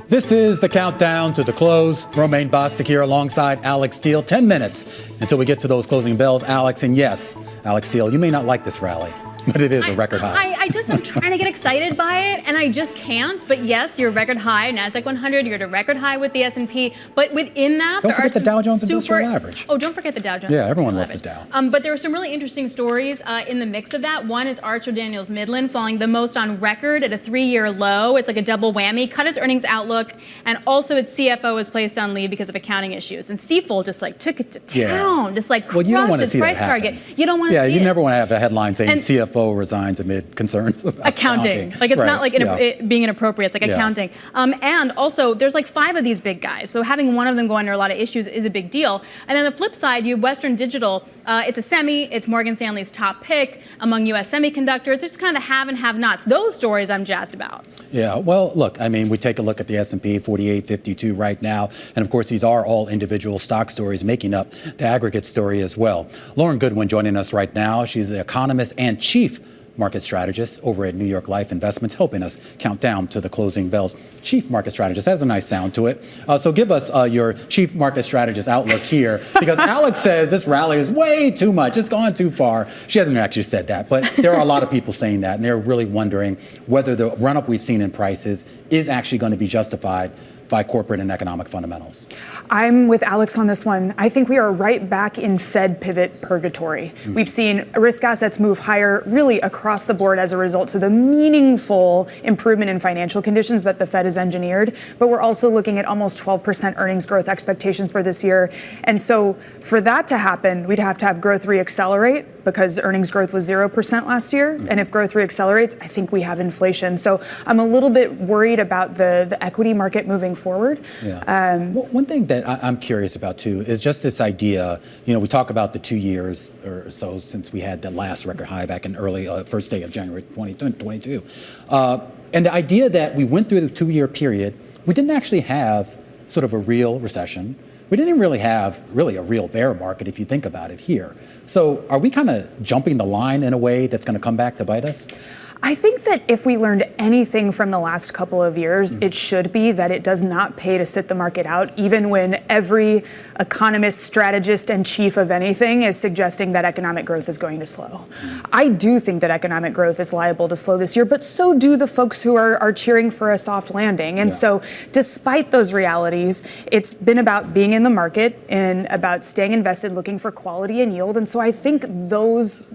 This is the countdown to the close. Romaine Bostick here alongside Alex Steele. 10 minutes until we get to those closing bells, Alex. And yes, Alex Steele, you may not like this rally, but it is a record high. I'm trying to get excited by it, and I just can't. But yes, you're record high, NASDAQ 100. You're at a record high with the S&P. But within that, don't forget the Dow Jones Industrial Average. Oh, don't forget the Dow Jones. Yeah, everyone loves the Dow. But there were some really interesting stories in the mix of that. One is Archer Daniels Midland falling the most on record at a 3-year low. It's like a double whammy. Cut its earnings outlook, and also its CFO was placed on leave because of accounting issues. And Stifel just like took it to town, just like crushed its price target. You don't want to see it. Yeah, you never want to have a headline saying CFO resigns amid concerns about accounting. Like it's not like it being inappropriate. It's like accounting. And also, there's like 5 of these big guys. So having one of them go under a lot of issues is a big deal. And then the flip side, you have Western Digital. It's a semi. It's Morgan Stanley's top pick among U.S. semiconductors. It's just kind of the have and have-nots. Those stories I'm jazzed about. Yeah, well, look, I mean, we take a look at the S&P 4852 right now. And of course, these are all individual stock stories making up the aggregate story as well. Lauren Goodwin joining us right now. She's the economist and chief market strategist over at New York Life Investments, helping us count down to the closing bells. Chief market strategist, that has a nice sound to it. So give us your chief market strategist outlook here, because Alex says this rally is way too much. It's gone too far. She hasn't actually said that, but there are a lot of people saying that, and they're really wondering whether the run-up we've seen in prices is actually going to be justified by corporate and economic fundamentals. I'm with Alex on this one. I think we are right back in Fed pivot purgatory. We've seen risk assets move higher really across the board as a result of the meaningful improvement in financial conditions that the Fed has engineered. But we're also looking at almost 12% earnings growth expectations for this year. And so for that to happen, we'd have to have growth reaccelerate, because earnings growth was 0% last year. And if growth reaccelerates, I think we have inflation. So I'm a little bit worried about the equity market moving forward. Yeah. One thing that I'm curious about, too, is just this idea, we talk about the 2 years or so since we had the last record high back in early first day of January 2022. And the idea that we went through the 2-year period, we didn't actually have sort of a real recession. We didn't really have a real bear market, if you think about it here. So are we kind of jumping the line in a way that's going to come back to bite us? I think that if we learned anything from the last couple of years, it should be that it does not pay to sit the market out, even when every economist, strategist, and chief of anything is suggesting that economic growth is going to slow. I do think that economic growth is liable to slow this year, but so do the folks who are cheering for a soft landing. And so despite those realities, it's been about being in the market and about staying invested, looking for quality and yield. And so I think those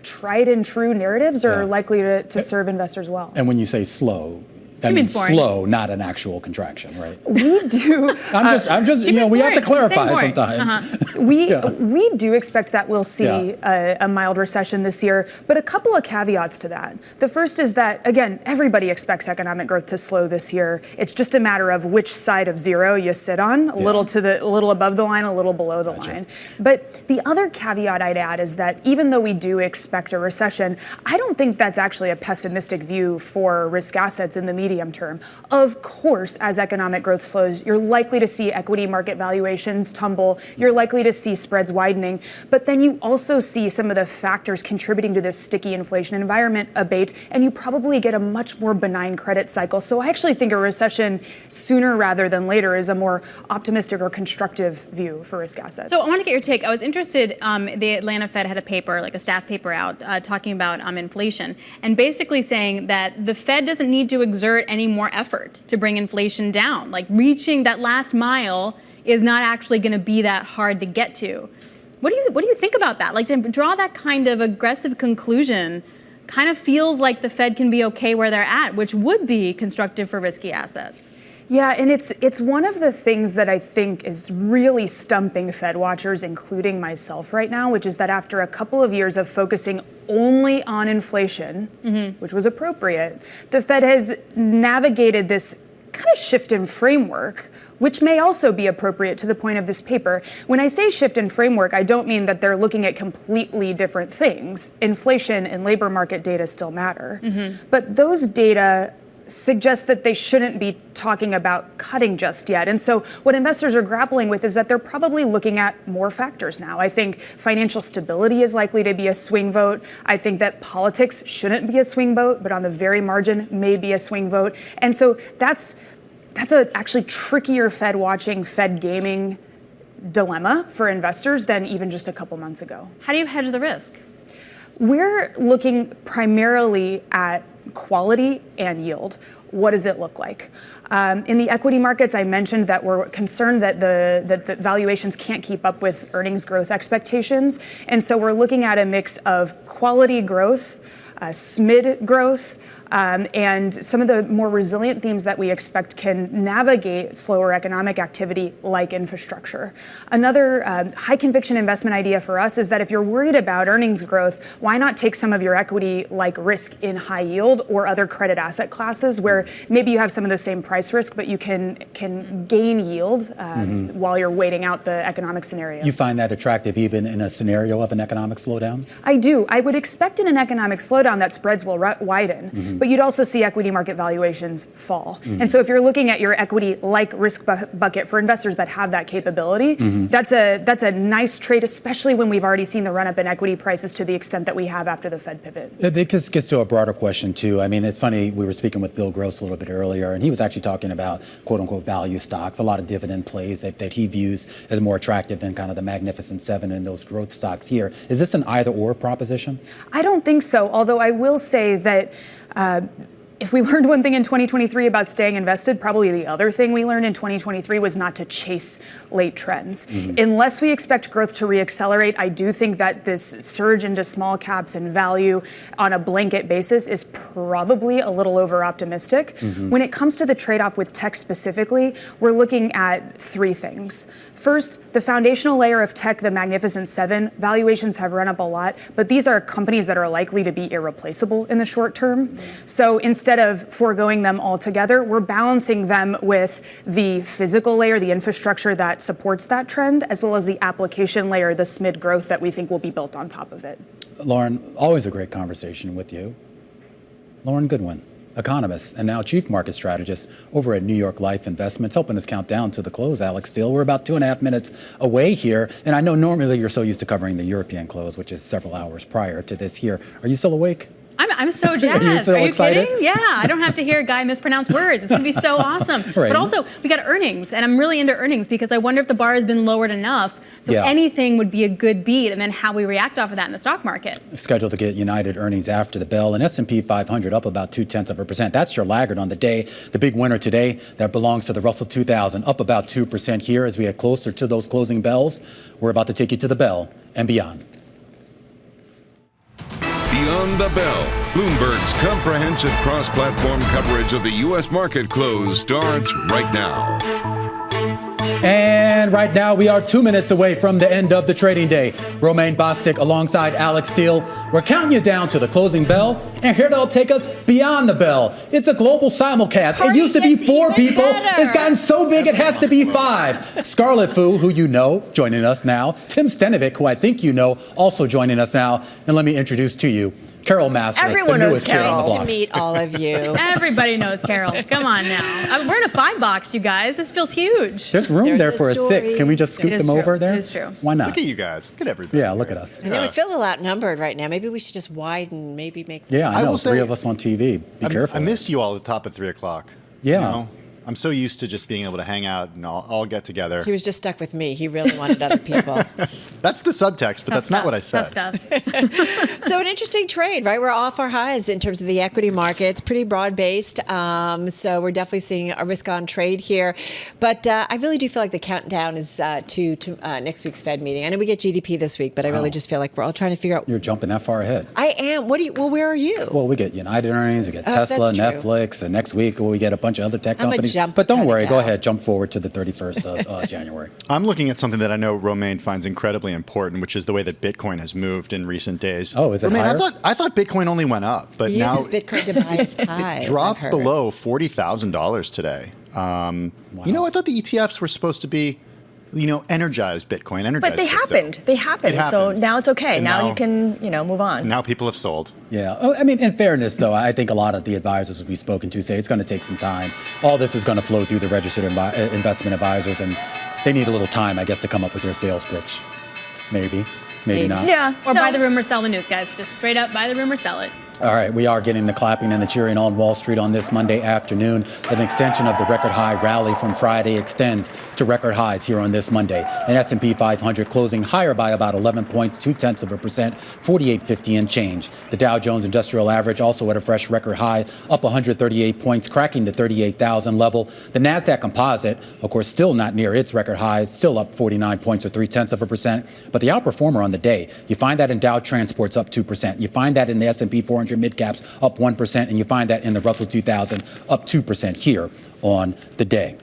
tried and true narratives are likely to serve investors well. And when you say slow, that means slow, not an actual contraction, right? We do. I'm just we have to clarify sometimes. We do expect that we'll see a mild recession this year, but a couple of caveats to that. The first is that, again, everybody expects economic growth to slow this year. It's just a matter of which side of zero you sit on, a little above the line, a little below the line. But the other caveat I'd add is that even though we do expect a recession, I don't think that's actually a pessimistic view for risk assets in the medium medium term. Of course, as economic growth slows, you're likely to see equity market valuations tumble. You're likely to see spreads widening. But then you also see some of the factors contributing to this sticky inflation environment abate, and you probably get a much more benign credit cycle. So I actually think a recession sooner rather than later is a more optimistic or constructive view for risk assets. So I want to get your take. I was interested, the Atlanta Fed had a paper, like a staff paper out, talking about inflation, and basically saying that the Fed doesn't need to exert any more effort to bring inflation down. Like reaching that last mile is not actually going to be that hard to get to. What do you think about that? Like to draw that kind of aggressive conclusion kind of feels like the Fed can be okay where they're at, which would be constructive for risky assets. Yeah, and it's one of the things that I think is really stumping Fed watchers, including myself right now, which is that after a couple of years of focusing only on inflation, which was appropriate, the Fed has navigated this kind of shift in framework, which may also be appropriate to the point of this paper. When I say shift in framework, I don't mean that they're looking at completely different things. Inflation and labor market data still matter. But those data suggest that they shouldn't be talking about cutting just yet. And so what investors are grappling with is that they're probably looking at more factors now. I think financial stability is likely to be a swing vote. I think that politics shouldn't be a swing vote, but on the very margin may be a swing vote. And so that's a actually trickier Fed watching, Fed gaming dilemma for investors than even just a couple months ago. How do you hedge the risk? We're looking primarily at quality and yield. What does it look like? In the equity markets, I mentioned that we're concerned that the valuations can't keep up with earnings growth expectations. And so we're looking at a mix of quality growth, SMID growth, and some of the more resilient themes that we expect can navigate slower economic activity like infrastructure. Another high conviction investment idea for us is that if you're worried about earnings growth, why not take some of your equity like risk in high yield or other credit asset classes where maybe you have some of the same price risk, but you can gain yield while you're waiting out the economic scenario. You find that attractive even in a scenario of an economic slowdown? I do. I would expect in an economic slowdown that spreads will widen, but you'd also see equity market valuations fall. And so if you're looking at your equity like risk bucket for investors that have that capability, that's a nice trade, especially when we've already seen the run up in equity prices to the extent that we have after the Fed pivot. It gets to a broader question, too. I mean, it's funny, we were speaking with Bill Gross a little bit earlier, and he was actually talking about, quote unquote, value stocks, a lot of dividend plays that he views as more attractive than kind of the Magnificent Seven and those growth stocks here. Is this an either or proposition? I don't think so, although I will say that if we learned one thing in 2023 about staying invested, probably the other thing we learned in 2023 was not to chase late trends. Unless we expect growth to reaccelerate, I do think that this surge into small caps and value on a blanket basis is probably a little over optimistic. When it comes to the trade-off with tech specifically, we're looking at three things. First, the foundational layer of tech, the Magnificent Seven, valuations have run up a lot, but these are companies that are likely to be irreplaceable in the short term. So instead of foregoing them altogether, we're balancing them with the physical layer, the infrastructure that supports that trend, as well as the application layer, the SMID growth that we think will be built on top of it. Lauren, always a great conversation with you. Lauren Goodwin, economist and now chief market strategist over at New York Life Investments, helping us count down to the close, Alex Steele. We're about 2.5 minutes away here, and I know normally you're so used to covering the European close, which is several hours prior to this here. Are you still awake? I'm so jazzed. Are you kidding? Yeah, I don't have to hear a guy mispronounce words. It's going to be so awesome. Right. But also, we got earnings, and I'm really into earnings because I wonder if the bar has been lowered enough so anything would be a good beat, and then how we react off of that in the stock market. Scheduled to get United earnings after the bell, and S&P 500 up about 0.2%. That's your laggard on the day. The big winner today, that belongs to the Russell 2000, up about 2% here as we get closer to those closing bells. We're about to take you to the bell and beyond. Beyond the Bell, Bloomberg's comprehensive cross-platform coverage of the U.S. market close starts right now. And right now, we are 2 minutes away from the end of the trading day. Romaine Bostick alongside Alex Steele. We're counting you down to the closing bell, and here to help take us beyond the bell. It's a global simulcast. It used to be 4 people. It's gotten so big it has to be 5. Scarlet Fu, who you know, joining us now. Tim Stenovic, who I think you know, also joining us now. And let me introduce to you Carol Masters, Everyone the knows newest kid Carol. on the Nice to block. meet all of you. Everybody knows Carol. Come on now. We're in a 5-box, you guys. This feels huge. There's room There's there a for a 6. story. Can we just scoot It is them true. over there? It is true. Why not? Look at you guys. Look at everybody. Yeah, look at us. I know we feel a little outnumbered right now. Maybe we should just widen, maybe make. Yeah, I I know. will 3 say- of us on TV. Be careful. I missed you all at the top at 3 o'clock. Yeah. You know? I'm so used to just being able to hang out and all get together. He was just stuck with me. He really wanted other people. That's the subtext, but that's not what I said. Tough stuff. So an interesting trade, right? We're off our highs in terms of the equity markets, pretty broad-based. So we're definitely seeing a risk-on trade here. But I really do feel like the countdown is to next week's Fed meeting. I know we get GDP this week, but I really just feel like we're all trying to figure out. You're jumping that far ahead. I am. Well, where are you? Well, we get United earnings, we get Oh, Tesla, that's true. Netflix, and next week we get a bunch of other tech I'm a companies. jump But don't kinda worry, go gal. ahead, jump forward to the 31st of January. I'm looking at something that I know Romaine finds incredibly important, which is the way that Bitcoin has moved in recent days. Oh, is it Romaine, higher? I thought Bitcoin only went up, but He now uses Bitcoin to buy his ties. it dropped I've heard. below $40,000 today. You know, I thought the ETFs were supposed to be, energized Bitcoin, energized But they crypto. happened. They happened. It So happened. now it's okay. And Now now- you can, move on. Now people have sold. Yeah. Oh, I mean, in fairness, though, I think a lot of the advisors we've spoken to say it's going to take some time. All this is going to flow through the registered investment advisors, and they need a little time, I guess, to come up with their sales pitch. Maybe not. Yeah. Or buy the rumor, sell the news, guys. Just straight up buy the rumor, sell it. All right, we are getting the clapping and the cheering on Wall Street on this Monday afternoon. An extension of the record high rally from Friday extends to record highs here on this Monday. An S&P 500 closing higher by about 11 points, 0.2%, 4850 and change. The Dow Jones Industrial Average also at a fresh record high, up 138 points, cracking the 38,000 level. The Nasdaq Composite, of course, still not near its record high, it's still up 49 points or 0.3%. But the outperformer on the day, you find that in Dow Transports up 2%. You find that in the S&P 400 mid-caps up 1%, and you find that in the Russell 2000 up 2% here on the day.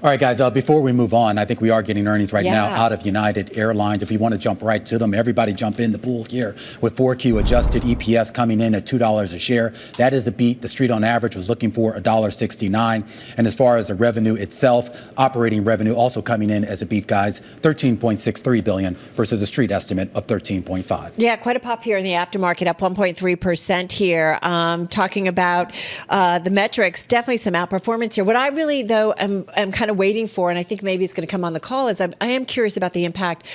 All right, guys, before we move on, I think we are getting earnings right now out of United Airlines. If you want to jump right to them, everybody jump in the pool here with 4Q adjusted EPS coming in at $2 a share. That is a beat. The street on average was looking for $1.69. And as far as the revenue itself, operating revenue also coming in as a beat, guys, $13.63 billion versus a street estimate of $13.5. Yeah, quite a pop here in the aftermarket, up 1.3% here. Talking about the metrics, definitely some outperformance here. What I really, though, am kind of waiting for, and I think maybe it's going to come on the call, is I am curious about the impact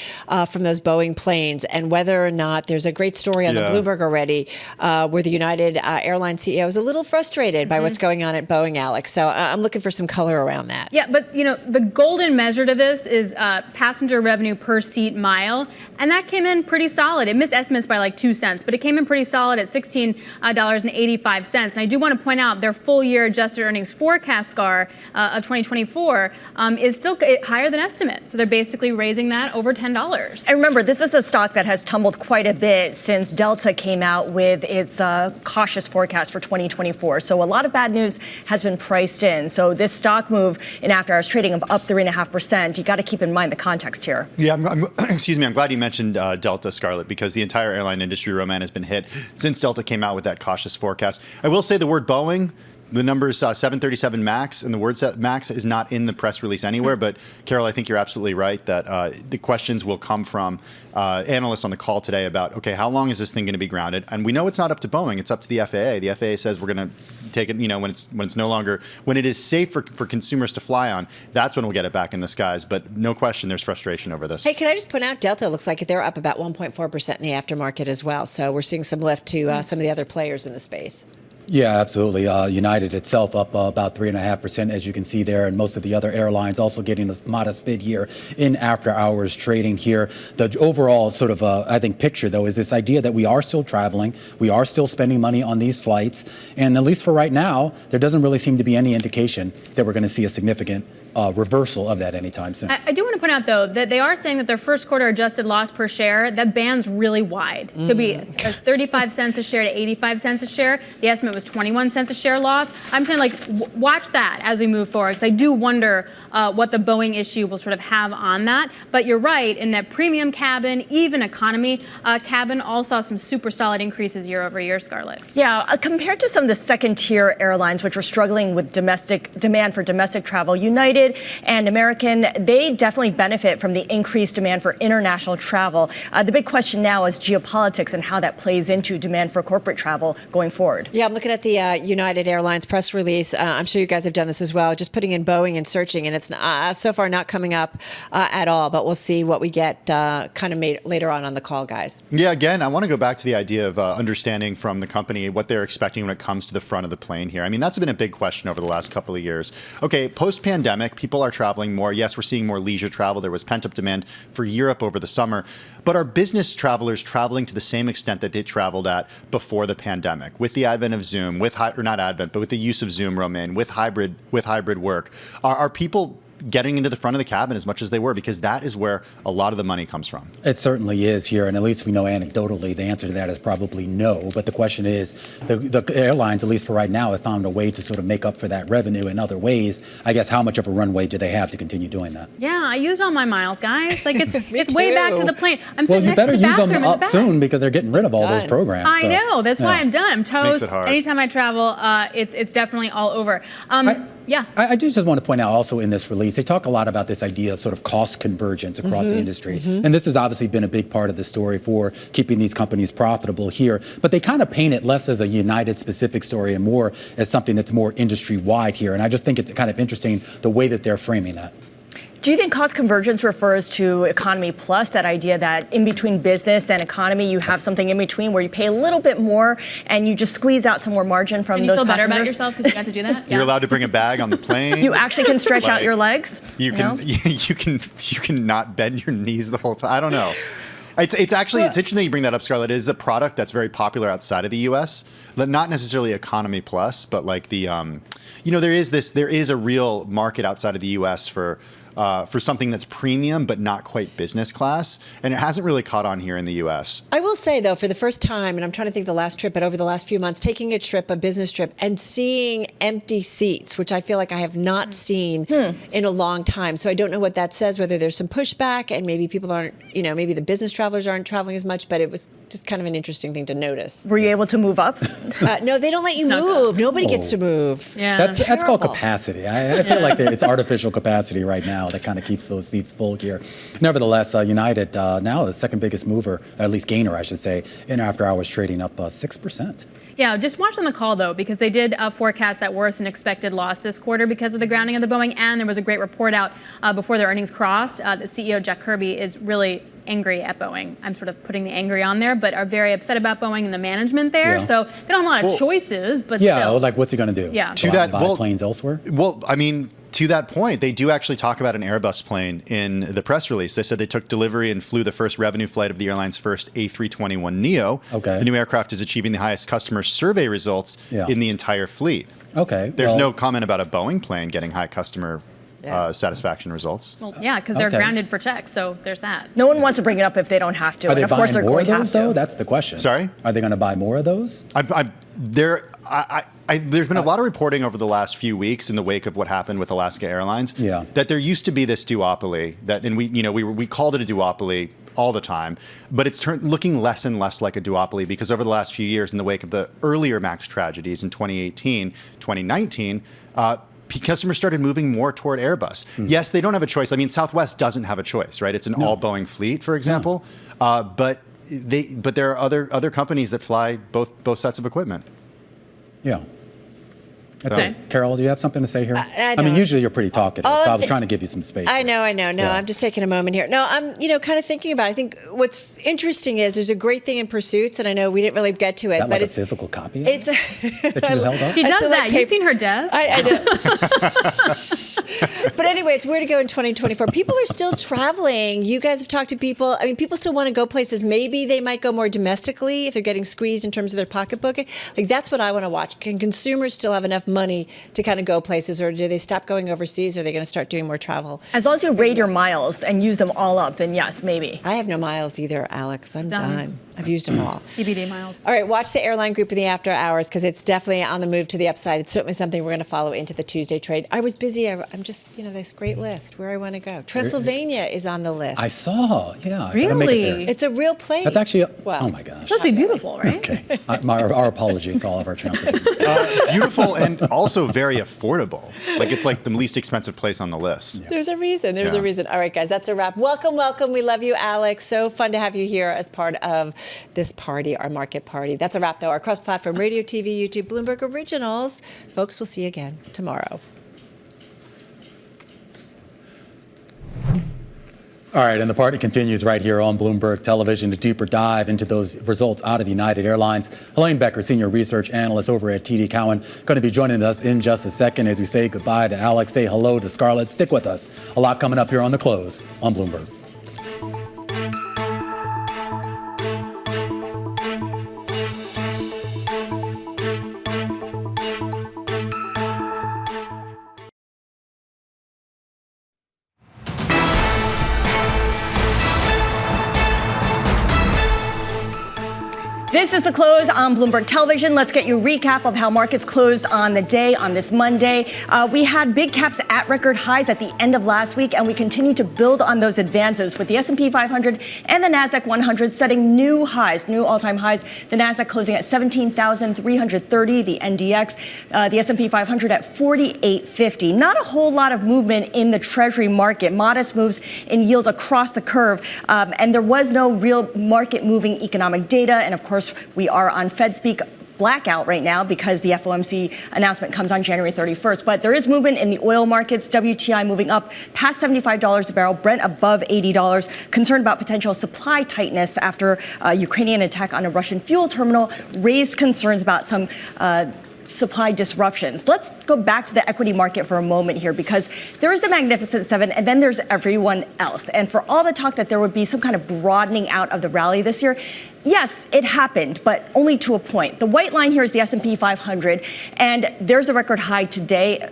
from those Boeing planes and whether or not there's a great story on the Bloomberg already where the United Airlines CEO is a little frustrated by what's going on at Boeing, Alex. So I'm looking for some color around that. Yeah, but the golden measure to this is passenger revenue per seat mile, and that came in pretty solid. It missed estimates by like 2 cents, but it came in pretty solid at $16.85. And I do want to point out their full year adjusted earnings forecast score of 2024 is still higher than estimate. So they're basically raising that over $10. And remember, this is a stock that has tumbled quite a bit since Delta came out with its cautious forecast for 2024. So a lot of bad news has been priced in. So this stock move in after hours trading of up 3.5%, you got to keep in mind the context here. Yeah, excuse me. I'm glad you mentioned Delta, Scarlett, because the entire airline industry, Roman, has been hit since Delta came out with that cautious forecast. I will say the word Boeing, the numbers 737 MAX, and the word MAX is not in the press release anywhere. But Carol, I think you're absolutely right that the questions will come from analysts on the call today about, okay, how long is this thing going to be grounded? And we know it's not up to Boeing; it's up to the FAA. The FAA says we're going to take it, when it is safe for consumers to fly on. That's when we'll get it back in the skies. But no question, there's frustration over this. Hey, can I just point out, Delta looks like they're up about 1.4% in the aftermarket as well. So we're seeing some lift to some of the other players in the space. Yeah, absolutely. United itself up about 3.5%, as you can see there, and most of the other airlines also getting a modest bid here in after-hours trading here. The overall sort of, I think, picture, though, is this idea that we are still traveling, we are still spending money on these flights, and at least for right now, there doesn't really seem to be any indication that we're going to see a significant reversal of that anytime soon. I do want to point out, though, that they are saying that their first quarter adjusted loss per share, that band's really wide. Could be 35 cents a share to 85 cents a share. The estimate it was 21 cents a share loss. I'm saying, like, watch that as we move forward, because I do wonder what the Boeing issue will sort of have on that. But you're right in that premium cabin, even economy cabin, all saw some super solid increases year over year, Scarlett. Yeah, compared to some of the second-tier airlines, which were struggling with domestic demand for domestic travel, United and American, they definitely benefit from the increased demand for international travel. The big question now is geopolitics and how that plays into demand for corporate travel going forward. Yeah, I'm looking at the United Airlines press release. I'm sure you guys have done this as well, just putting in Boeing and searching, and it's so far not coming up at all, but we'll see what we get kind of later on the call, guys. Yeah, again, I want to go back to the idea of understanding from the company what they're expecting when it comes to the front of the plane here. I mean, that's been a big question over the last couple of years. Okay, post-pandemic, people are traveling more. Yes, we're seeing more leisure travel. There was pent-up demand for Europe over the summer. But are business travelers traveling to the same extent that they traveled at before the pandemic? With the advent of Zoom, with the use of Zoom, Romaine, with hybrid work, are people getting into the front of the cabin as much as they were? Because that is where a lot of the money comes from. It certainly is here, and at least we know anecdotally the answer to that is probably no. But the question is, the airlines, at least for right now, have found a way to sort of make up for that revenue in other ways. I guess how much of a runway do they have to continue doing that? Yeah, I use all my miles, guys. Like it's way back to the plane. I'm Well, sitting you next to better the use them bathroom in the up back. soon because they're getting rid of all those programs. I know. That's why I'm done. I'm toast. Makes it hard. Anytime I travel, it's definitely all over. Yeah. I do just want to point out also in this release, they talk a lot about this idea of sort of cost convergence across the industry. And this has obviously been a big part of the story for keeping these companies profitable here. But they kind of paint it less as a United specific story and more as something that's more industry wide here. And I just think it's kind of interesting the way that they're framing that. Do you think cost convergence refers to economy plus, that idea that in between business and economy, you have something in between where you pay a little bit more and you just squeeze out some more margin from And those you feel better customers? about yourself because you got to do that? You're allowed to bring a bag on the plane. You actually can stretch out your legs? You can not bend your knees the whole time. I don't know. It's interesting that you bring that up, Scarlett. It is a product that's very popular outside of the U.S. Not necessarily economy plus, but like the, there is a real market outside of the U.S. for something that's premium but not quite business class, and it hasn't really caught on here in the U.S. I will say, though, for the first time, and I'm trying to think the last trip, but over the last few months, taking a business trip, and seeing empty seats, which I feel like I have not seen in a long time. So I don't know what that says, whether there's some pushback and maybe people aren't, maybe the business travelers aren't traveling as much, but it was just kind of an interesting thing to notice. Were you able to move up? No, they don't let you move. Nobody gets to move. Yeah. That's called capacity. I feel like it's artificial capacity right now that kind of keeps those seats full here. Nevertheless, United now the second biggest mover, at least gainer, I should say, in after hours trading up 6%. Yeah, just watch on the call, though, because they did forecast that worse than expected loss this quarter because of the grounding of the Boeing, and there was a great report out before their earnings crossed. The CEO, Jack Kirby, is really angry at Boeing. I'm sort of putting the angry on there, but are very upset about Boeing and the management there. Yeah. So they don't have a lot of choices, but yeah, still. like what's he going to do? Yeah. Go out and buy planes elsewhere? Well, I mean, to that point, they do actually talk about an Airbus plane in the press release. They said they took delivery and flew the first revenue flight of the airline's first A321neo. Okay. The new aircraft is achieving the highest customer survey results in the entire fleet. Okay. There's no comment about a Boeing plane getting high customer satisfaction results. Well, yeah, because they're grounded for checks, so there's that. No one wants to bring it up if they don't have to. Are they and of course buying they're more going of to those, have to. though? That's the question. Sorry? Are they going to buy more of those? There's been a lot of reporting over the last few weeks in the wake of what happened with Alaska Airlines. Yeah. That there used to be this duopoly and we called it a duopoly all the time, but it's looking less and less like a duopoly because over the last few years, in the wake of the earlier MAX tragedies in 2018, 2019. Customers started moving more toward Airbus. Yes, they don't have a choice. I mean, Southwest doesn't have a choice, right? It's an all Boeing fleet, for example. But there are other companies that fly both sets of equipment. Yeah. That's it. Carol, do you have something to say here? I mean, usually you're pretty talkative, so I was trying to give you some space. I know. No, yeah. I'm just taking a moment here. No, I'm, kind of thinking about it. I think what's interesting is there's a great thing in Pursuits, and I know we didn't really get to it, but like it's a physical copy. It's that you held up. She does that. You've seen her desk. I know. But anyway, it's where to go in 2024. People are still traveling. You guys have talked to people. I mean, people still want to go places. Maybe they might go more domestically if they're getting squeezed in terms of their pocketbook. Like that's what I want to watch. Can consumers still have enough money to kind of go places, or do they stop going overseas? Or are they going to start doing more travel? As long as you rate your miles and use them all up, then yes, maybe. I have no miles either, Alex. I'm done. I've used them all. TBD, Miles. All right, watch the airline group in the after hours because it's definitely on the move to the upside. It's certainly something we're going to follow into the Tuesday trade. I was busy. I'm just, this great list where I want to go. Transylvania is on the list. I saw, yeah. I gotta Really? make it there. It's a real place. That's actually, Well, oh my gosh. It's supposed to be beautiful, right? Okay. Our apology for all of our Transylvania. Beautiful and also very affordable. It's like the least expensive place on the list. Yeah. There's a reason. There's a reason. All right, guys, that's a wrap. Welcome, welcome. We love you, Alex. So fun to have you here as part of this party, our market party. That's a wrap, though. Our cross-platform radio, TV, YouTube, Bloomberg Originals. Folks, we'll see you again tomorrow. All right, and the party continues right here on Bloomberg Television. A deeper dive into those results out of United Airlines. Helene Becker, senior research analyst over at TD Cowen, going to be joining us in just a second as we say goodbye to Alex, say hello to Scarlett. Stick with us. A lot coming up here on The Close on Bloomberg. This is The Close on Bloomberg Television. Let's get you a recap of how markets closed on the day on this Monday. We had big caps at record highs at the end of last week, and we continue to build on those advances with the S&P 500 and the NASDAQ 100 setting new highs, new all-time highs. The NASDAQ closing at 17,330, the NDX, the S&P 500 at 4850. Not a whole lot of movement in the Treasury market, modest moves in yields across the curve, and there was no real market-moving economic data, and of course, we are on Fed speak blackout right now because the FOMC announcement comes on January 31st. But there is movement in the oil markets. WTI moving up past $75 a barrel, Brent above $80. Concerned about potential supply tightness after a Ukrainian attack on a Russian fuel terminal raised concerns about some supply disruptions. Let's go back to the equity market for a moment here because there is the Magnificent Seven and then there's everyone else. And for all the talk that there would be some kind of broadening out of the rally this year, yes, it happened, but only to a point. The white line here is the S&P 500, and there's a record high today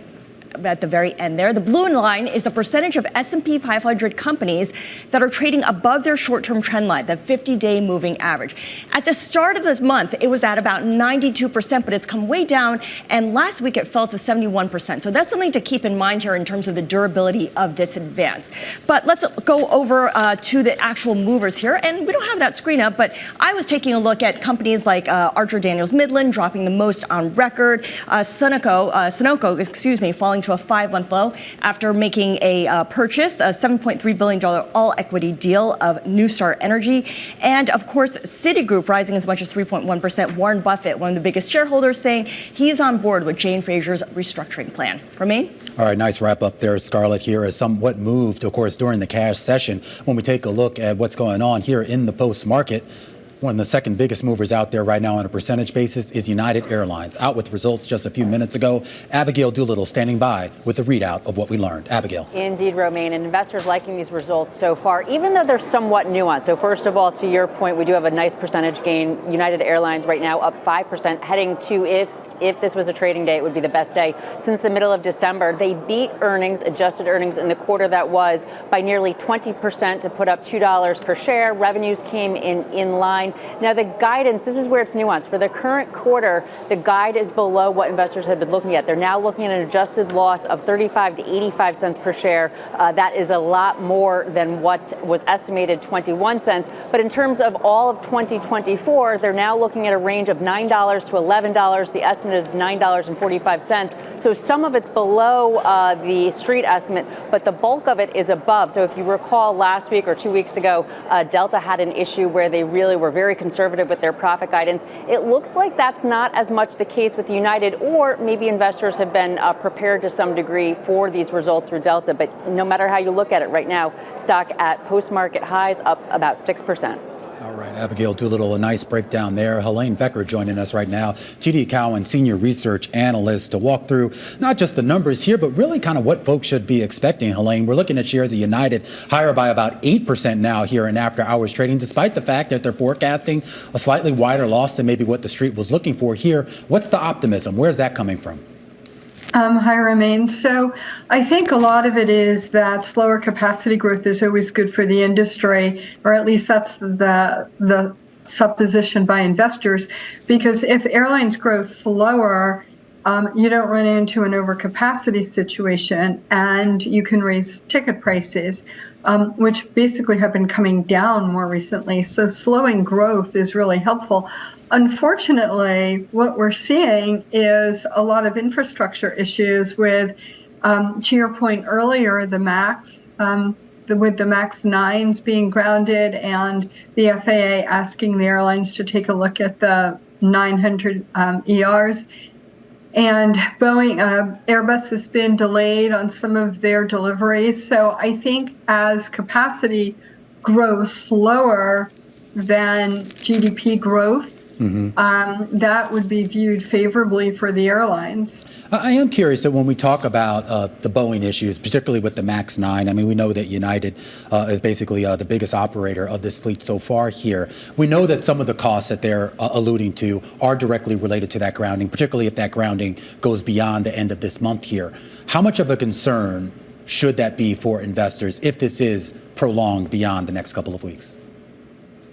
at the very end there. The blue line is the percentage of S&P 500 companies that are trading above their short-term trend line, the 50-day moving average. At the start of this month, it was at about 92%, but it's come way down, and last week it fell to 71%. So that's something to keep in mind here in terms of the durability of this advance. But let's go over to the actual movers here, and we don't have that screen up, but I was taking a look at companies like Archer Daniels Midland dropping the most on record, Sunoco, falling to a 5-month low after making a purchase, a $7.3 billion all-equity deal of NewStar Energy. And, of course, Citigroup rising as much as 3.1%. Warren Buffett, one of the biggest shareholders, saying he's on board with Jane Fraser's restructuring plan. Ramin? All right, nice wrap up there, Scarlett, here as somewhat moved, of course, during the cash session. When we take a look at what's going on here in the post-market, one of the second biggest movers out there right now on a percentage basis is United Airlines, out with results just a few minutes ago. Abigail Doolittle standing by with the readout of what we learned. Abigail. Indeed, Romaine, and investors liking these results so far, even though they're somewhat nuanced. So first of all, to your point, we do have a nice percentage gain. United Airlines right now up 5%, heading to, if this was a trading day, it would be the best day since the middle of December. They beat earnings, adjusted earnings in the quarter that was by nearly 20% to put up $2 per share. Revenues came in line. Now, the guidance, this is where it's nuanced. For the current quarter, the guide is below what investors have been looking at. They're now looking at an adjusted loss of 35 to 85 cents per share. That is a lot more than what was estimated, 21 cents. But in terms of all of 2024, they're now looking at a range of $9 to $11. The estimate is $9.45. So some of it's below the street estimate, but the bulk of it is above. So if you recall last week or 2 weeks ago, Delta had an issue where they really were very conservative with their profit guidance. It looks like that's not as much the case with United, or maybe investors have been prepared to some degree for these results through Delta. But no matter how you look at it right now, stock at post-market highs up about 6%. All right, Abigail Doolittle, a nice breakdown there. Helene Becker joining us right now, TD Cowen senior research analyst, to walk through not just the numbers here, but really kind of what folks should be expecting, Helene. We're looking at shares of United higher by about 8% now here in after hours trading, despite the fact that they're forecasting a slightly wider loss than maybe what the street was looking for here. What's the optimism? Where's that coming from? Hi, Romaine. So I think a lot of it is that slower capacity growth is always good for the industry, or at least that's the supposition by investors, because if airlines grow slower, you don't run into an overcapacity situation, and you can raise ticket prices, which basically have been coming down more recently. So slowing growth is really helpful. Unfortunately, what we're seeing is a lot of infrastructure issues with, to your point earlier, the MAX, with the MAX 9s being grounded, and the FAA asking the airlines to take a look at the 900 ERs. And Airbus has been delayed on some of their deliveries. So I think as capacity grows slower than GDP growth, that would be viewed favorably for the airlines. I am curious that when we talk about the Boeing issues, particularly with the MAX 9, I mean, we know that United is basically the biggest operator of this fleet so far here. We know that some of the costs that they're alluding to are directly related to that grounding, particularly if that grounding goes beyond the end of this month here. How much of a concern should that be for investors if this is prolonged beyond the next couple of weeks?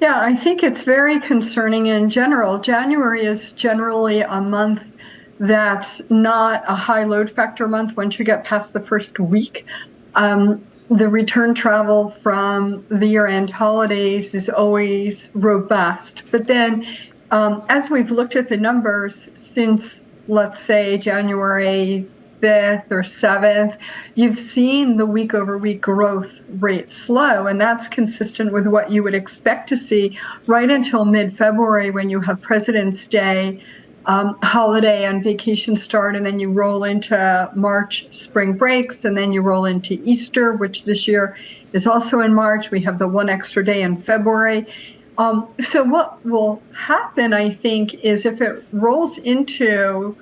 Yeah, I think it's very concerning in general. January is generally a month that's not a high load factor month once you get past the first week. The return travel from the year-end holidays is always robust. But then as we've looked at the numbers since, let's say, January 5th or 7th, you've seen the week-over-week growth rate slow, and that's consistent with what you would expect to see right until mid-February, when you have President's Day, holiday and vacation start, and then you roll into March spring breaks, and then you roll into Easter, which this year is also in March. We have the one extra day in February. So what will happen, I think, is if it rolls into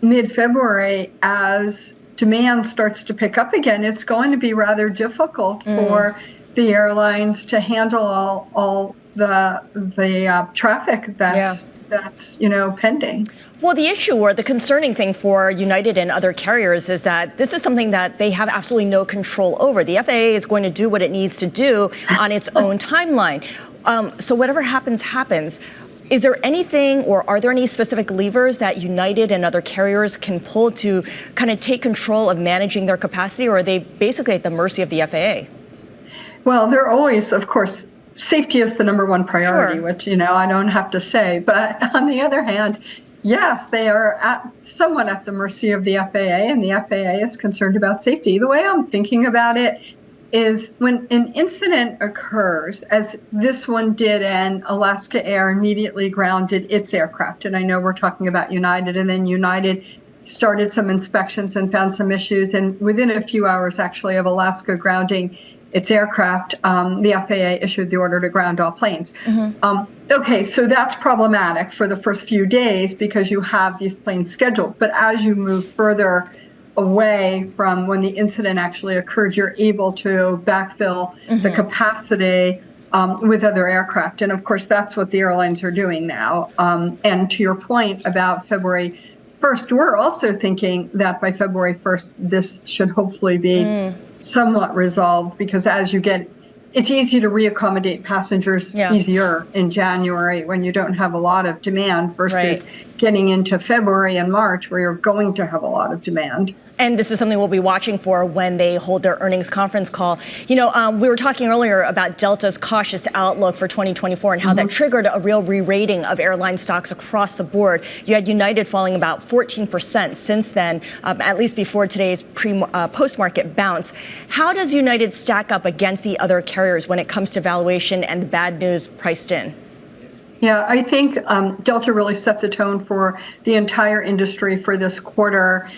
mid-February, as demand starts to pick up again, it's going to be rather difficult for the airlines to handle all the traffic that's pending. Well, the issue or the concerning thing for United and other carriers is that this is something that they have absolutely no control over. The FAA is going to do what it needs to do on its own timeline. So whatever happens, happens. Is there anything, or are there any specific levers that United and other carriers can pull to kind of take control of managing their capacity, or are they basically at the mercy of the FAA? Well, they're always, of course, safety is the number one priority, which, I don't have to say. But on the other hand, yes, they are somewhat at the mercy of the FAA, and the FAA is concerned about safety. The way I'm thinking about it is when an incident occurs, as this one did, and Alaska Air immediately grounded its aircraft. And I know we're talking about United, and then United started some inspections and found some issues. And within a few hours, actually, of Alaska grounding its aircraft, the FAA issued the order to ground all planes. Okay, so that's problematic for the first few days because you have these planes scheduled. But as you move further away from when the incident actually occurred, you're able to backfill the capacity with other aircraft. And of course, that's what the airlines are doing now. And to your point about February 1st, we're also thinking that by February 1st, this should hopefully be somewhat resolved, because as you get, it's easy to reaccommodate passengers easier in January when you don't have a lot of demand versus getting into February and March where you're going to have a lot of demand. And this is something we'll be watching for when they hold their earnings conference call. We were talking earlier about Delta's cautious outlook for 2024 and how that triggered a real re-rating of airline stocks across the board. You had United falling about 14% since then, at least before today's post-market bounce. How does United stack up against the other carriers when it comes to valuation and the bad news priced in? Yeah, I think Delta really set the tone for the entire industry for this quarter.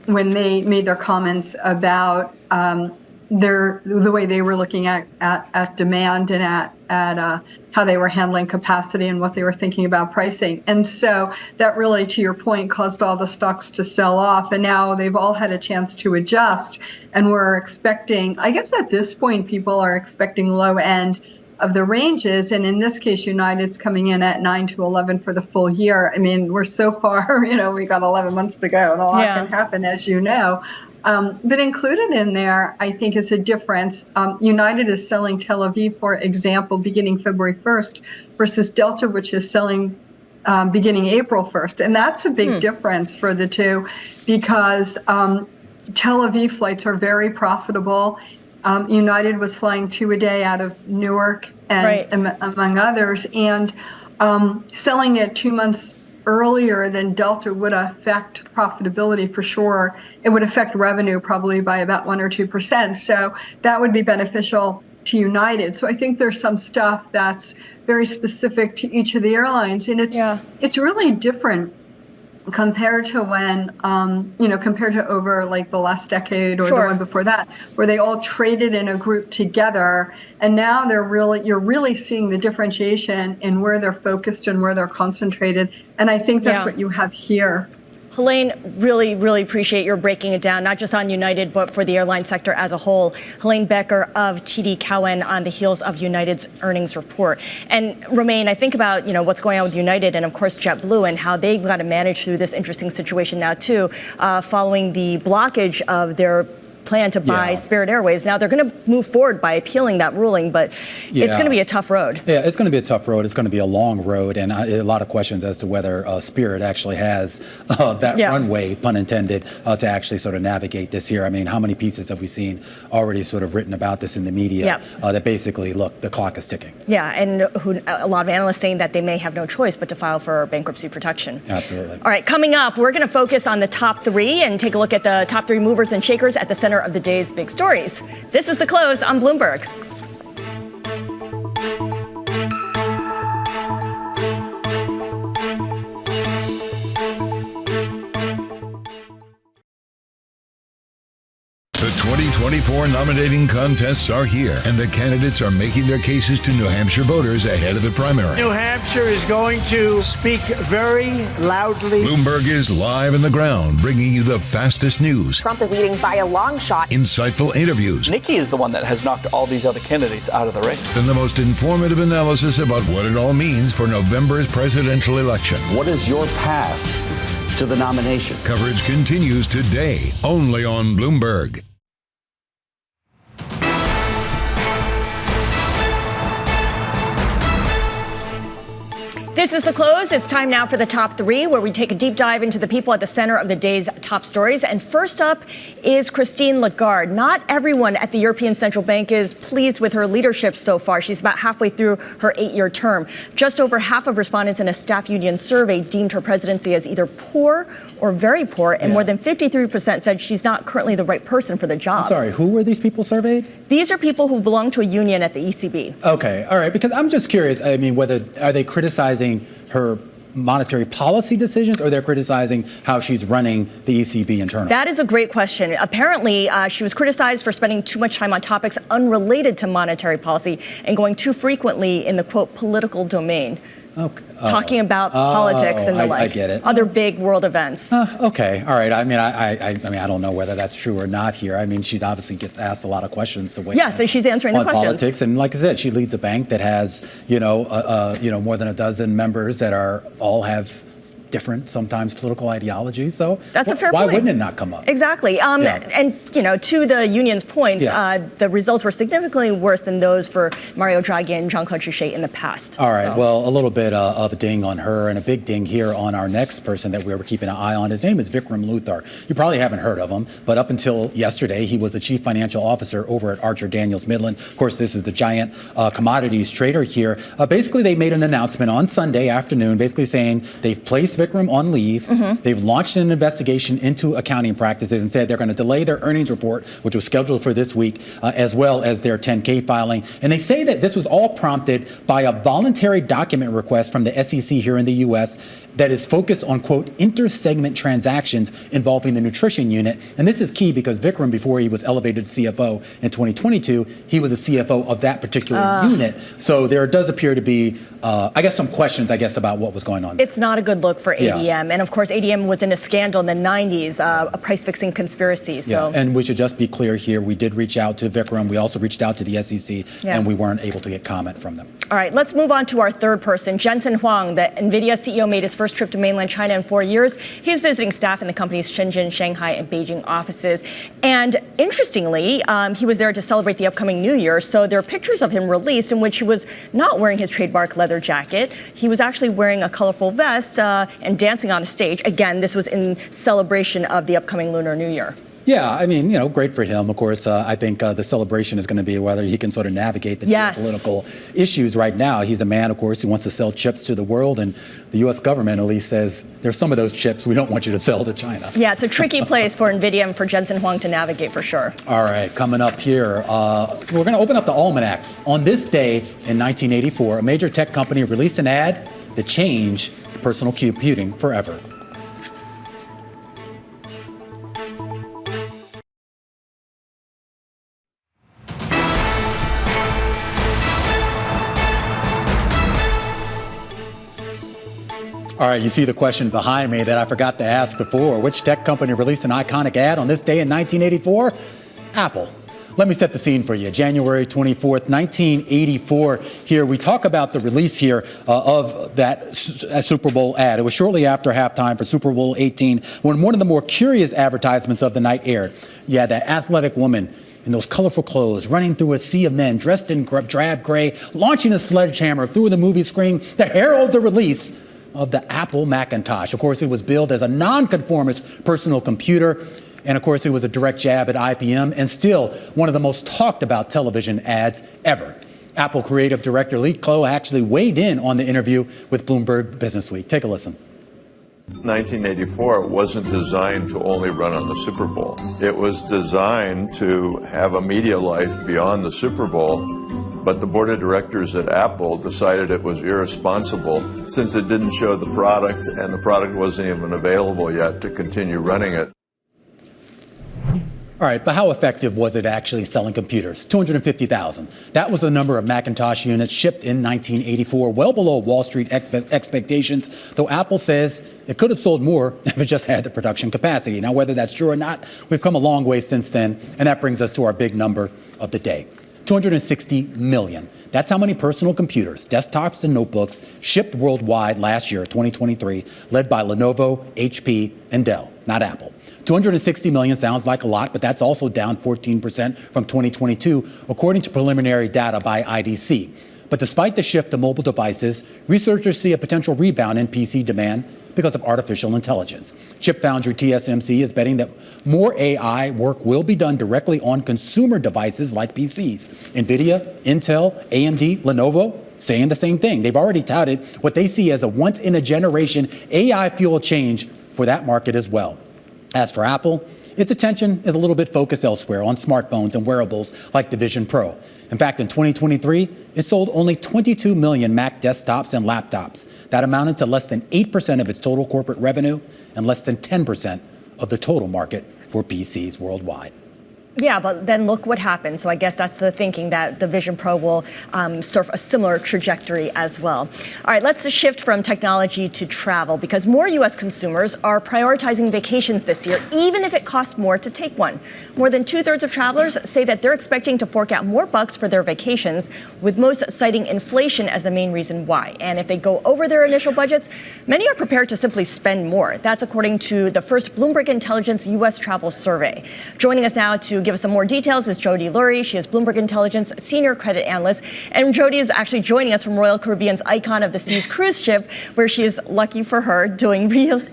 When they made their comments about the way they were looking at demand and at how they were handling capacity and what they were thinking about pricing. And so that really, to your point, caused all the stocks to sell off. And now they've all had a chance to adjust. And we're expecting, I guess at this point, people are expecting low end of the ranges. And in this case, United's coming in at 9 to 11 for the full year. I mean, we're so far, we got 11 months to go and a lot can happen, as you know. But included in there, I think, is a difference. United is selling Tel Aviv, for example, beginning February 1st, versus Delta, which is selling beginning April 1st. And that's a big difference for the two, because Tel Aviv flights are very profitable. United was flying 2 a day out of Newark, and among others, and selling it 2 months earlier than Delta would affect profitability for sure. It would affect revenue probably by about 1 or 2%. So that would be beneficial to United. So I think there's some stuff that's very specific to each of the airlines, and it's really different compared to when, compared to over like the last decade or the one before that, where they all traded in a group together. And now you're really seeing the differentiation in where they're focused and where they're concentrated. And I think that's what you have here. Helene, really, really appreciate your breaking it down, not just on United, but for the airline sector as a whole. Helene Becker of TD Cowen on the heels of United's earnings report. And Romaine, I think about, what's going on with United and, of course, JetBlue and how they've got to manage through this interesting situation now, too, following the blockage of their plan to buy Spirit Airways. Now they're going to move forward by appealing that ruling, but it's going to be a tough road. Yeah, it's going to be a tough road. It's going to be a long road, and a lot of questions as to whether Spirit actually has that runway, pun intended, to actually sort of navigate this year. I mean, how many pieces have we seen already sort of written about this in the media that basically, look, the clock is ticking. Yeah, and a lot of analysts saying that they may have no choice but to file for bankruptcy protection. Absolutely. All right, coming up, we're going to focus on the top three and take a look at the top three movers and shakers at the center of the day's big stories. This is The Close on Bloomberg. The 2024 nominating contests are here, and the candidates are making their cases to New Hampshire voters ahead of the primary. New Hampshire is going to speak very loudly. Bloomberg is live in the ground, bringing you the fastest news. Trump is leading by a long shot. Insightful interviews. Nikki is the one that has knocked all these other candidates out of the race. And the most informative analysis about what it all means for November's presidential election. What is your path to the nomination? Coverage continues today, only on Bloomberg. This is The Close. It's time now for the top three, where we take a deep dive into the people at the center of the day's top stories. And first up is Christine Lagarde. Not everyone at the European Central Bank is pleased with her leadership so far. She's about halfway through her 8-year term. Just over half of respondents in a staff union survey deemed her presidency as either poor or very poor, and more than 53% said she's not currently the right person for the job. I'm sorry, who were these people surveyed? These are people who belong to a union at the ECB. Okay, all right, because I'm just curious, I mean, are they criticizing her monetary policy decisions, or they're criticizing how she's running the ECB internally? That is a great question. Apparently, she was criticized for spending too much time on topics unrelated to monetary policy and going too frequently in the, quote, political domain. Okay. Talking about politics and the like. I get it. Other big world events. Okay, all right. I mean, I don't know whether that's true or not here. I mean, she obviously gets asked a lot of questions to weigh so she's answering the questions. Politics, and like I said, she leads a bank that has, more than a dozen members that all have different, sometimes political ideologies. So that's a fair point. Why point. wouldn't it not come up? Exactly. And, to the union's points, the results were significantly worse than those for Mario Draghi and Jean-Claude Trichet in the past. All right. So. Well, a little bit of a ding on her, and a big ding here on our next person that we were keeping an eye on. His name is Vikram Luthar. You probably haven't heard of him, but up until yesterday, he was the chief financial officer over at Archer Daniels Midland. Of course, this is the giant commodities trader here. Basically, they made an announcement on Sunday afternoon, basically saying they've placed Vikram on leave. Mm-hmm. They've launched an investigation into accounting practices and said they're going to delay their earnings report, which was scheduled for this week, as well as their 10K filing. And they say that this was all prompted by a voluntary document request from the SEC here in the U.S. that is focused on, quote, inter-segment transactions involving the nutrition unit. And this is key because Vikram, before he was elevated to CFO in 2022, he was a CFO of that particular unit. So there does appear to be, some questions, about what was going on. It's not a good good look for ADM. And of course, ADM was in a scandal in the 90s, a price-fixing conspiracy. So. And we should just be clear here. We did reach out to Vikram. We also reached out to the SEC, and we weren't able to get comment from them. All right, let's move on to our third person. Jensen Huang, the NVIDIA CEO, made his first trip to mainland China in 4 years. He's visiting staff in the company's Shenzhen, Shanghai, and Beijing offices. And interestingly, he was there to celebrate the upcoming New Year. So there are pictures of him released in which he was not wearing his trademark leather jacket. He was actually wearing a colorful vest and dancing on a stage. Again, this was in celebration of the upcoming Lunar New Year. Yeah, I mean, great for him. Of course, I think the celebration is going to be whether he can sort of navigate the geopolitical issues right now. He's a man, of course, who wants to sell chips to the world, and the U.S. government at least says there's some of those chips we don't want you to sell to China. Yeah, it's a tricky place for NVIDIA and for Jensen Huang to navigate for sure. All right, coming up here, we're going to open up the almanac. On this day in 1984, a major tech company released an ad that changed personal computing forever. All right, you see the question behind me that I forgot to ask before. Which tech company released an iconic ad on this day in 1984? Apple. Let me set the scene for you. January 24th, 1984. Here, we talk about the release here of that Super Bowl ad. It was shortly after halftime for Super Bowl 18 when one of the more curious advertisements of the night aired. You had that athletic woman in those colorful clothes, running through a sea of men dressed in drab gray, launching a sledgehammer through the movie screen to herald the release of the Apple Macintosh. Of course, it was billed as a nonconformist personal computer. And of course, it was a direct jab at IBM and still one of the most talked about television ads ever. Apple creative director Lee Clow actually weighed in on the interview with Bloomberg Businessweek. Take a listen. 1984 wasn't designed to only run on the Super Bowl. It was designed to have a media life beyond the Super Bowl. But the board of directors at Apple decided it was irresponsible since it didn't show the product and the product wasn't even available yet to continue running it. All right, but how effective was it actually selling computers? 250,000. That was the number of Macintosh units shipped in 1984, well below Wall Street expectations, though Apple says it could have sold more if it just had the production capacity. Now, whether that's true or not, we've come a long way since then, and that brings us to our big number of the day. 260 million. That's how many personal computers, desktops, and notebooks shipped worldwide last year, 2023, led by Lenovo, HP, and Dell, not Apple. 260 million sounds like a lot, but that's also down 14% from 2022, according to preliminary data by IDC. But despite the shift to mobile devices, researchers see a potential rebound in PC demand because of artificial intelligence. Chip foundry TSMC is betting that more AI work will be done directly on consumer devices like PCs. NVIDIA, Intel, AMD, Lenovo saying the same thing. They've already touted what they see as a once-in-a-generation AI-fueled change for that market as well. As for Apple, its attention is a little bit focused elsewhere on smartphones and wearables like the Vision Pro. In fact, in 2023, it sold only 22 million Mac desktops and laptops. That amounted to less than 8% of its total corporate revenue and less than 10% of the total market for PCs worldwide. Yeah, but then look what happened. So I guess that's the thinking that the Vision Pro will surf a similar trajectory as well. All right, let's shift from technology to travel because more U.S. consumers are prioritizing vacations this year, even if it costs more to take one. More than 2/3 of travelers say that they're expecting to fork out more bucks for their vacations, with most citing inflation as the main reason why. And if they go over their initial budgets, many are prepared to simply spend more. That's according to the first Bloomberg Intelligence U.S. travel survey. Joining us now to give us some more details is Jody Lurie. She is Bloomberg Intelligence Senior Credit Analyst. And Jody is actually joining us from Royal Caribbean's Icon of the Seas cruise ship, where she is, lucky for her, doing field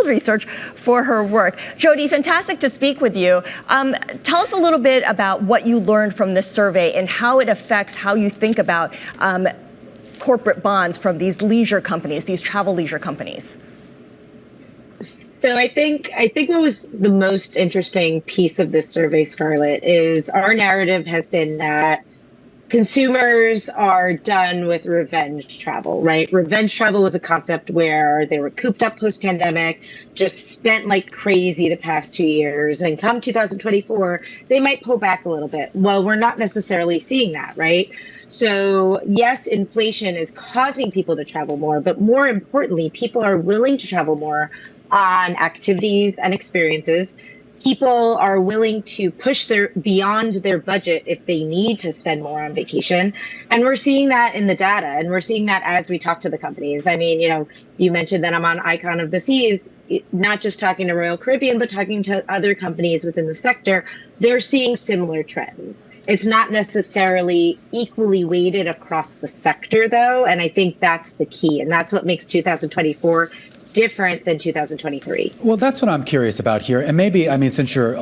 research for her work. Jody, fantastic to speak with you. Tell us a little bit about what you learned from this survey and how it affects how you think about corporate bonds from these leisure companies, these travel leisure companies. So I think what was the most interesting piece of this survey, Scarlett, is our narrative has been that consumers are done with revenge travel, right? Revenge travel was a concept where they were cooped up post-pandemic, just spent like crazy the past 2 years, and come 2024, they might pull back a little bit. Well, we're not necessarily seeing that, right? So yes, inflation is causing people to travel more, but more importantly, people are willing to travel more on activities and experiences. People are willing to push beyond their budget if they need to spend more on vacation. And we're seeing that in the data, and we're seeing that as we talk to the companies. I mean, you mentioned that I'm on Icon of the Seas, not just talking to Royal Caribbean, but talking to other companies within the sector. They're seeing similar trends. It's not necessarily equally weighted across the sector, though, and I think that's the key, and that's what makes 2024 different than 2023. Well, that's what I'm curious about here. And maybe, I mean, since you're,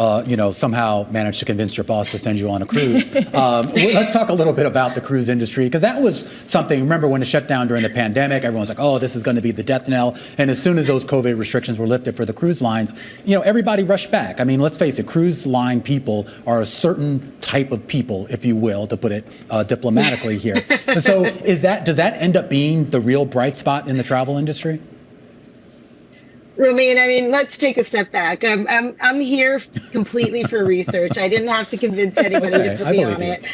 somehow managed to convince your boss to send you on a cruise, let's talk a little bit about the cruise industry, because that was something, remember when it shut down during the pandemic, everyone's like, oh, this is going to be the death knell. And as soon as those COVID restrictions were lifted for the cruise lines, everybody rushed back. I mean, let's face it, cruise line people are a certain type of people, if you will, to put it diplomatically here. So does that end up being the real bright spot in the travel industry? Romaine, I mean, let's take a step back. I'm here completely for research. I didn't have to convince anybody to put me on it.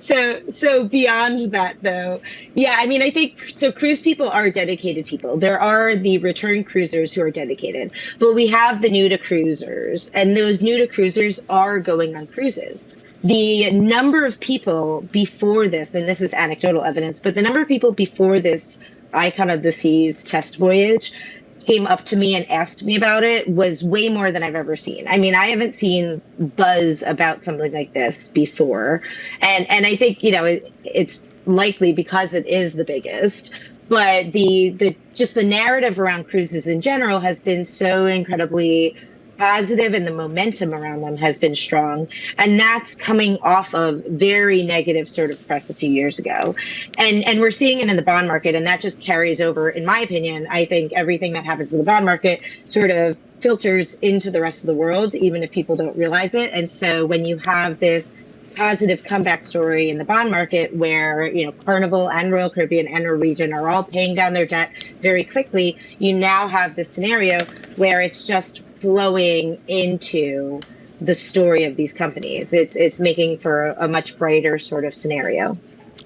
So beyond that, though, yeah, I mean, I think so. Cruise people are dedicated people. There are the return cruisers who are dedicated, but we have the new to cruisers, and those new to cruisers are going on cruises. The number of people before this, and this is anecdotal evidence, but the number of people before this Icon of the Seas test voyage came up to me and asked me about it was way more than I've ever seen. I mean, I haven't seen buzz about something like this before. And I think, it's likely because it is the biggest, but the just the narrative around cruises in general has been so incredibly positive, and the momentum around them has been strong. And that's coming off of very negative sort of press a few years ago. And we're seeing it in the bond market, and that just carries over, in my opinion. I think everything that happens in the bond market sort of filters into the rest of the world, even if people don't realize it. And so when you have this positive comeback story in the bond market where, Carnival and Royal Caribbean and Norwegian are all paying down their debt very quickly, you now have this scenario where it's just flowing into the story of these companies. It's making for a much brighter sort of scenario.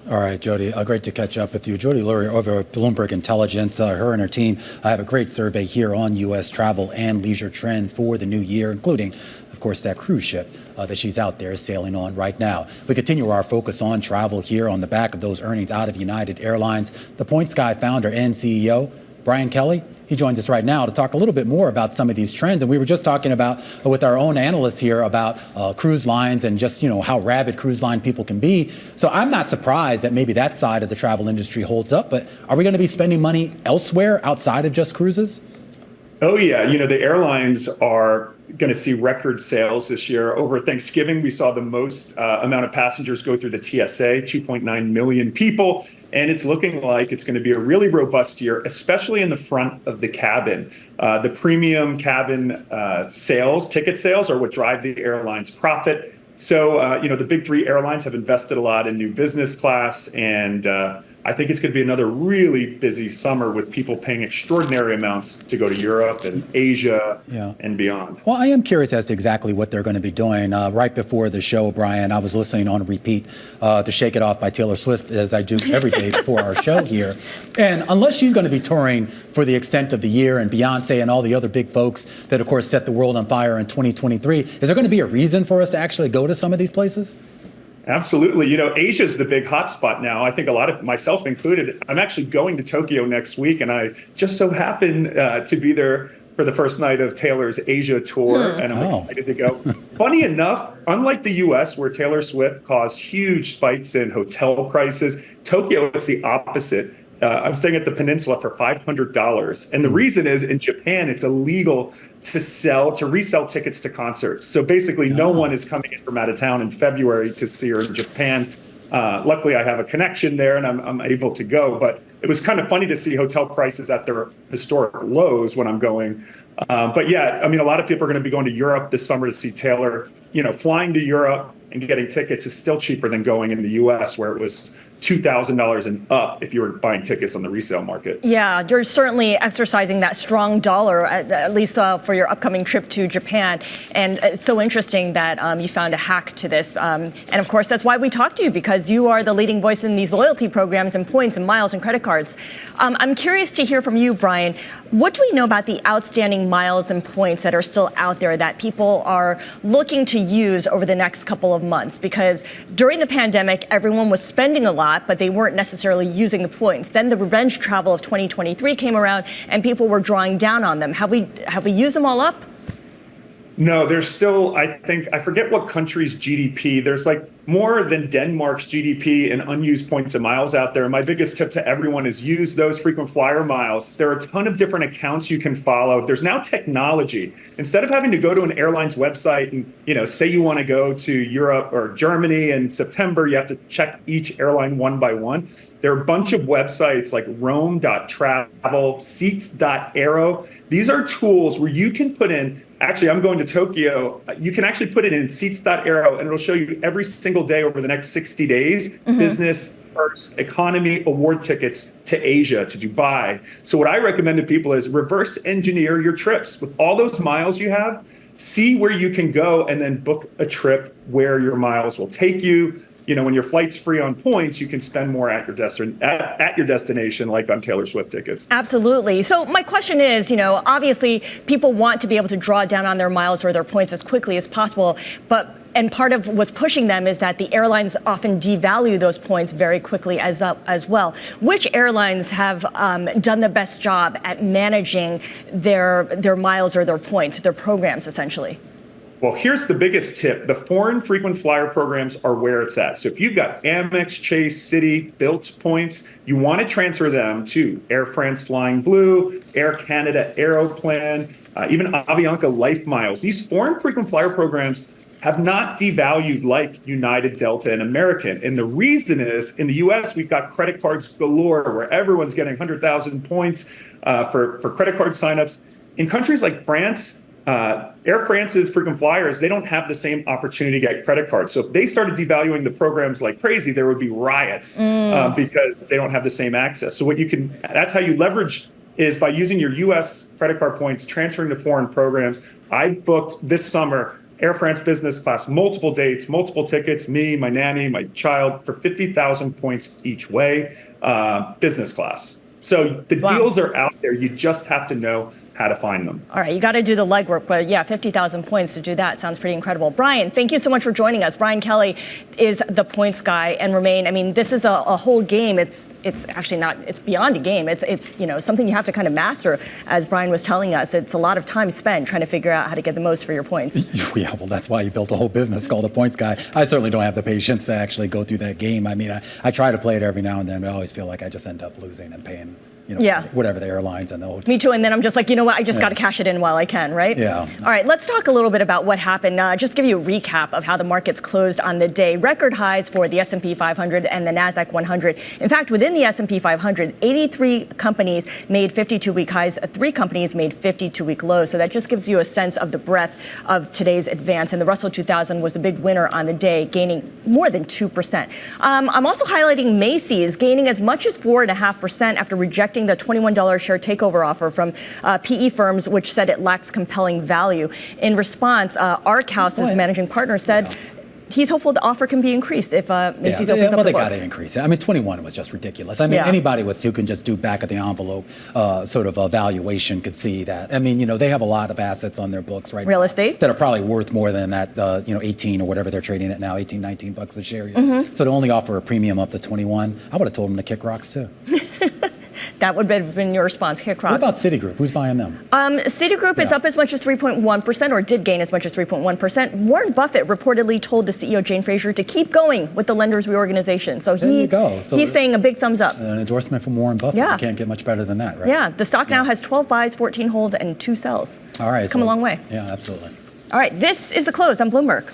All right, Jody, great to catch up with you. Jody Lurie over at Bloomberg Intelligence. Her and her team have a great survey here on U.S. travel and leisure trends for the new year, including, of course, that cruise ship that she's out there sailing on right now. We continue our focus on travel here on the back of those earnings out of United Airlines. The Point Sky founder and CEO, Brian Kelly, he joins us right now to talk a little bit more about some of these trends. And we were just talking about with our own analysts here about cruise lines and just, how rabid cruise line people can be. So I'm not surprised that maybe that side of the travel industry holds up. But are we going to be spending money elsewhere outside of just cruises? Oh, yeah. The airlines are going to see record sales this year. Over Thanksgiving, we saw the most amount of passengers go through the TSA, 2.9 million people. And it's looking like it's going to be a really robust year, especially in the front of the cabin. The premium cabin ticket sales are what drive the airline's profit. So, the big three airlines have invested a lot in new business class, and I think it's going to be another really busy summer with people paying extraordinary amounts to go to Europe and Asia and beyond. Well, I am curious as to exactly what they're going to be doing. Right before the show, Brian, I was listening on repeat to Shake It Off by Taylor Swift, as I do every day before our show here. And unless she's going to be touring for the extent of the year, and Beyonce and all the other big folks that, of course, set the world on fire in 2023, is there going to be a reason for us to actually go to some of these places? Absolutely. Asia is the big hotspot now. I think a lot of, myself included, I'm actually going to Tokyo next week, and I just so happen to be there for the first night of Taylor's Asia tour, and I'm excited to go. Funny enough, unlike the U.S., where Taylor Swift caused huge spikes in hotel prices, Tokyo is the opposite. I'm staying at the Peninsula for $500. And the reason is in Japan, it's illegal to resell tickets to concerts. So basically no one is coming in from out of town in February to see her in Japan. Luckily, I have a connection there and I'm able to go. But it was kind of funny to see hotel prices at their historic lows when I'm going. But yeah, I mean, a lot of people are going to be going to Europe this summer to see Taylor. Flying to Europe and getting tickets is still cheaper than going in the US, where it was $2,000 and up if you were buying tickets on the resale market. Yeah, you're certainly exercising that strong dollar, at least for your upcoming trip to Japan. And it's so interesting that you found a hack to this. And of course, that's why we talked to you, because you are the leading voice in these loyalty programs and points and miles and credit cards. I'm curious to hear from you, Brian. What do we know about the outstanding miles and points that are still out there that people are looking to use over the next couple of months? Because during the pandemic, everyone was spending a lot, but they weren't necessarily using the points. Then the revenge travel of 2023 came around and people were drawing down on them. Have we used them all up? No, there's still, I forget what country's GDP. There's like more than Denmark's GDP in unused points and miles out there. My biggest tip to everyone is use those frequent flyer miles. There are a ton of different accounts you can follow. There's now technology. Instead of having to go to an airline's website and, say you want to go to Europe or Germany in September, you have to check each airline one by one. There are a bunch of websites like Rome.travel, Seats.aero. These are tools where you can put in, actually, I'm going to Tokyo. You can actually put it in Seats.aero, and it'll show you every single day over the next 60 days, business, first, economy, award tickets to Asia, to Dubai. So what I recommend to people is reverse engineer your trips. With all those miles you have, see where you can go and then book a trip where your miles will take you. When your flight's free on points, you can spend more at your destination, like on Taylor Swift tickets. Absolutely. So my question is, obviously people want to be able to draw down on their miles or their points as quickly as possible, and part of what's pushing them is that the airlines often devalue those points very quickly as well. Which airlines have done the best job at managing their miles or their points, their programs, essentially? Well, here's the biggest tip. The foreign frequent flyer programs are where it's at. So if you've got Amex, Chase, Citi, Bilt points, you want to transfer them to Air France Flying Blue, Air Canada Aeroplan, even Avianca Life Miles. These foreign frequent flyer programs have not devalued like United, Delta, and American. And the reason is, in the US, we've got credit cards galore, where everyone's getting 100,000 points for credit card signups. In countries like France, Air France's frequent flyers, they don't have the same opportunity to get credit cards. So if they started devaluing the programs like crazy, there would be riots because they don't have the same access. So that's how you leverage, is by using your US credit card points, transferring to foreign programs. I booked this summer Air France business class, multiple dates, multiple tickets, me, my nanny, my child, for 50,000 points each way, business class. So the deals are out there. You just have to know how to find them. All right, you got to do the legwork, but yeah, 50,000 points to do that sounds pretty incredible. Brian, thank you so much for joining us. Brian Kelly is the points guy and Remain. I mean, this is a whole game. It's actually not, it's beyond a game. It's something you have to kind of master. As Brian was telling us, it's a lot of time spent trying to figure out how to get the most for your points. Yeah, well, that's why you built a whole business called the Points Guy. I certainly don't have the patience to actually go through that game. I mean, I try to play it every now and then, but I always feel like I just end up losing and paying whatever the airlines and the hotels. Me too, and then I'm just like, you know what, I just got to cash it in while I can, right? Yeah. All right, let's talk a little bit about what happened. Just give you a recap of how the markets closed on the day. Record highs for the S&P 500 and the NASDAQ 100. In fact, within the S&P 500, 83 companies made 52-week highs, 3 companies made 52-week lows. So that just gives you a sense of the breadth of today's advance. And the Russell 2000 was the big winner on the day, gaining more than 2%. I'm also highlighting Macy's, gaining as much as 4.5% after rejecting the $21 share takeover offer from PE firms, which said it lacks compelling value. In response, Arkhouse's managing partner said he's hopeful the offer can be increased if Macy's opens up the books. They got to increase it. I mean, 21 was just ridiculous. I mean, anybody who can just do back of the envelope sort of evaluation could see that. I mean, they have a lot of assets on their books right now. Real estate? That are probably worth more than that, 18 or whatever they're trading at now, 18, 19 bucks a share. So to only offer a premium up to 21, I would have told them to kick rocks too. That would have been your response, kick rocks. What about Citigroup? Who's buying them? Citigroup is up as much as 3.1%, or did gain as much as 3.1%. Warren Buffett reportedly told the CEO, Jane Fraser, to keep going with the lenders reorganization. So he's saying a big thumbs up. An endorsement from Warren Buffett. You can't get much better than that, right? Yeah, the stock now has 12 buys, 14 holds, and 2 sells. All right. It's come a long way. Yeah, absolutely. All right, this is the close on Bloomberg.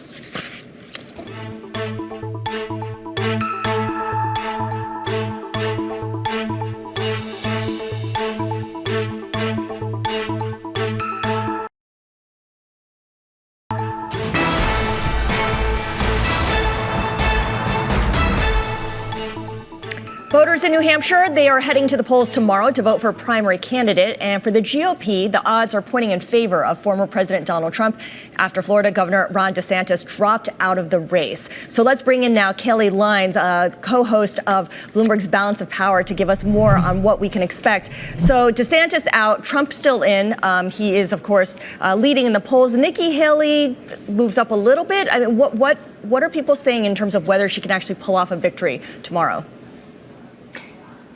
Voters in New Hampshire, they are heading to the polls tomorrow to vote for a primary candidate. And for the GOP, the odds are pointing in favor of former President Donald Trump after Florida Governor Ron DeSantis dropped out of the race. So let's bring in now Kelly Lyons, co-host of Bloomberg's Balance of Power, to give us more on what we can expect. So DeSantis out, Trump still in. He is, of course, leading in the polls. Nikki Haley moves up a little bit. I mean, what are people saying in terms of whether she can actually pull off a victory tomorrow?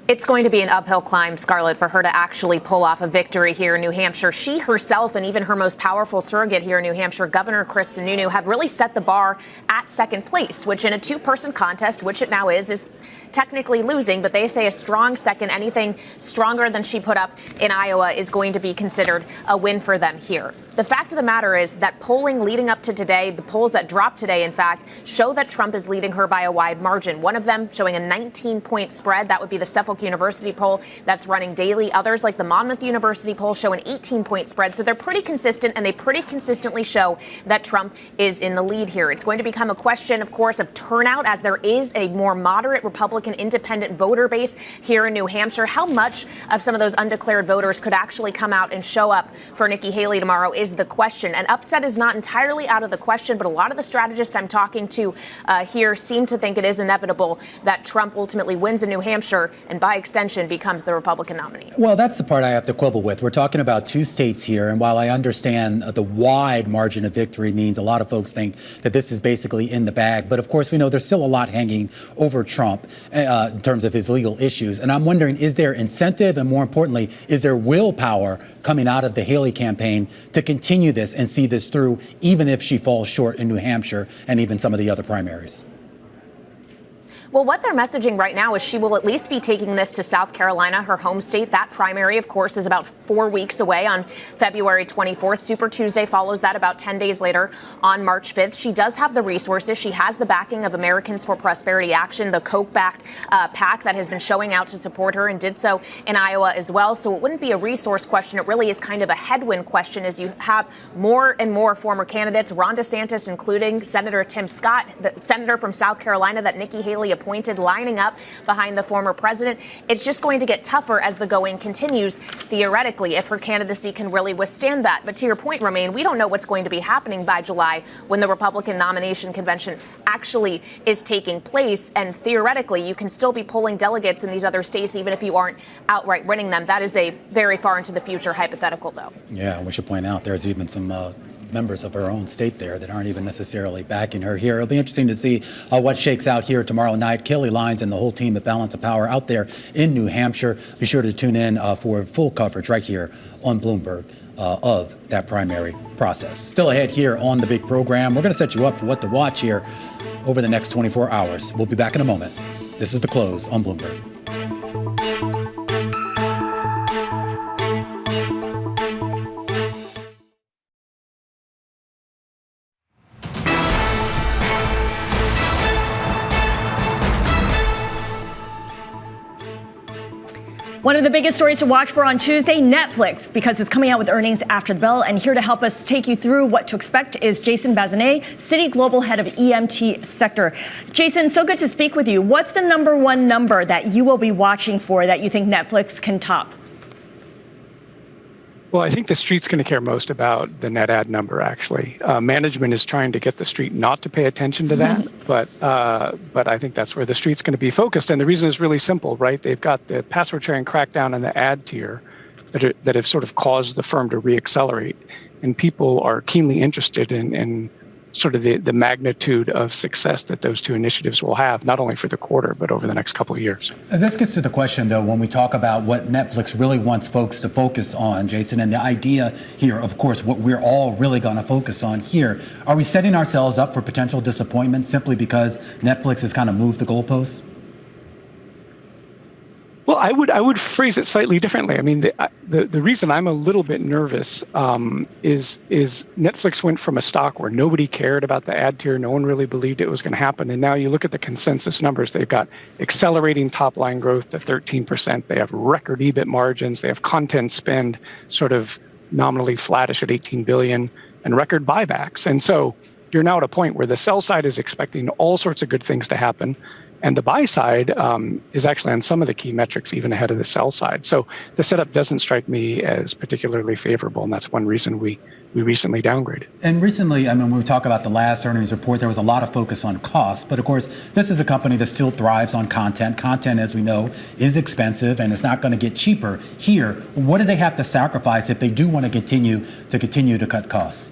It's going to be an uphill climb, Scarlett, for her to actually pull off a victory here in New Hampshire. She herself and even her most powerful surrogate here in New Hampshire, Governor Chris Sununu, have really set the bar at second place, which in a two-person contest, which it now is technically losing. But they say a strong second, anything stronger than she put up in Iowa, is going to be considered a win for them here. The fact of the matter is that polling leading up to today, the polls that dropped today, in fact, show that Trump is leading her by a wide margin. One of them showing a 19-point spread. That would be the Suffolk University poll that's running daily. Others, like the Monmouth University poll, show an 18-point spread. So they're pretty consistent, and they pretty consistently show that Trump is in the lead here. It's going to become a question, of course, of turnout, as there is a more moderate Republican independent voter base here in New Hampshire. How much of some of those undeclared voters could actually come out and show up for Nikki Haley tomorrow is the question. An upset is not entirely out of the question, but a lot of the strategists I'm talking to here seem to think it is inevitable that Trump ultimately wins in New Hampshire and by extension becomes the Republican nominee. Well, that's the part I have to quibble with. We're talking about two states here, and while I understand the wide margin of victory means a lot of folks think that this is basically in the bag, but of course we know there's still a lot hanging over Trump in terms of his legal issues. And I'm wondering, is there incentive, and more importantly, is there willpower coming out of the Haley campaign to continue this and see this through, even if she falls short in New Hampshire and even some of the other primaries? Well, what they're messaging right now is she will at least be taking this to South Carolina, her home state. That primary, of course, is about 4 weeks away on February 24th. Super Tuesday follows that about 10 days later on March 5th. She does have the resources. She has the backing of Americans for Prosperity Action, the Koch-backed PAC that has been showing out to support her and did so in Iowa as well. So it wouldn't be a resource question. It really is kind of a headwind question, as you have more and more former candidates, Ron DeSantis, including Senator Tim Scott, the senator from South Carolina that Nikki Haley appointed, lining up behind the former president. It's just going to get tougher as the going continues, theoretically, if her candidacy can really withstand that. But to your point, Romaine, we don't know what's going to be happening by July when the Republican nomination convention actually is taking place. And theoretically, you can still be polling delegates in these other states, even if you aren't outright winning them. That is a very far into the future hypothetical, though. Yeah, we should point out there's even some members of her own state there that aren't even necessarily backing her here. It'll be interesting to see what shakes out here tomorrow night. Kelly Lyons and the whole team at Balance of Power out there in New Hampshire. Be sure to tune in for full coverage right here on Bloomberg of that primary process. Still ahead here on the big program. We're going to set you up for what to watch here over the next 24 hours. We'll be back in a moment. This is The Close on Bloomberg. One of the biggest stories to watch for on Tuesday, Netflix, because it's coming out with earnings after the bell. And here to help us take you through what to expect is Jason Bazinet, Citi Global Head of EMT Sector. Jason, so good to speak with you. What's the number one number that you will be watching for that you think Netflix can top? Well, I think the street's going to care most about the net ad number, actually. Management is trying to get the street not to pay attention to that, but I think that's where the street's going to be focused. And the reason is really simple, right? They've got the password sharing crackdown and the ad tier that have sort of caused the firm to reaccelerate. And people are keenly interested in sort of the magnitude of success that those two initiatives will have, not only for the quarter, but over the next couple of years. And this gets to the question, though, when we talk about what Netflix really wants folks to focus on, Jason, and the idea here, of course, what we're all really going to focus on here. Are we setting ourselves up for potential disappointment simply because Netflix has kind of moved the goalposts? Well, I would phrase it slightly differently. I mean, the reason I'm a little bit nervous is Netflix went from a stock where nobody cared about the ad tier, no one really believed it was going to happen, and now you look at the consensus numbers. They've got accelerating top line growth to 13%. They have record EBIT margins. They have content spend sort of nominally flattish at $18 billion, and record buybacks. And so you're now at a point where the sell side is expecting all sorts of good things to happen. And the buy side is actually on some of the key metrics even ahead of the sell side. So the setup doesn't strike me as particularly favorable, and that's one reason we recently downgraded. And recently, I mean, when we talk about the last earnings report, there was a lot of focus on cost. But of course, this is a company that still thrives on content. Content, as we know, is expensive and it's not going to get cheaper here. What do they have to sacrifice if they do want to continue to cut costs?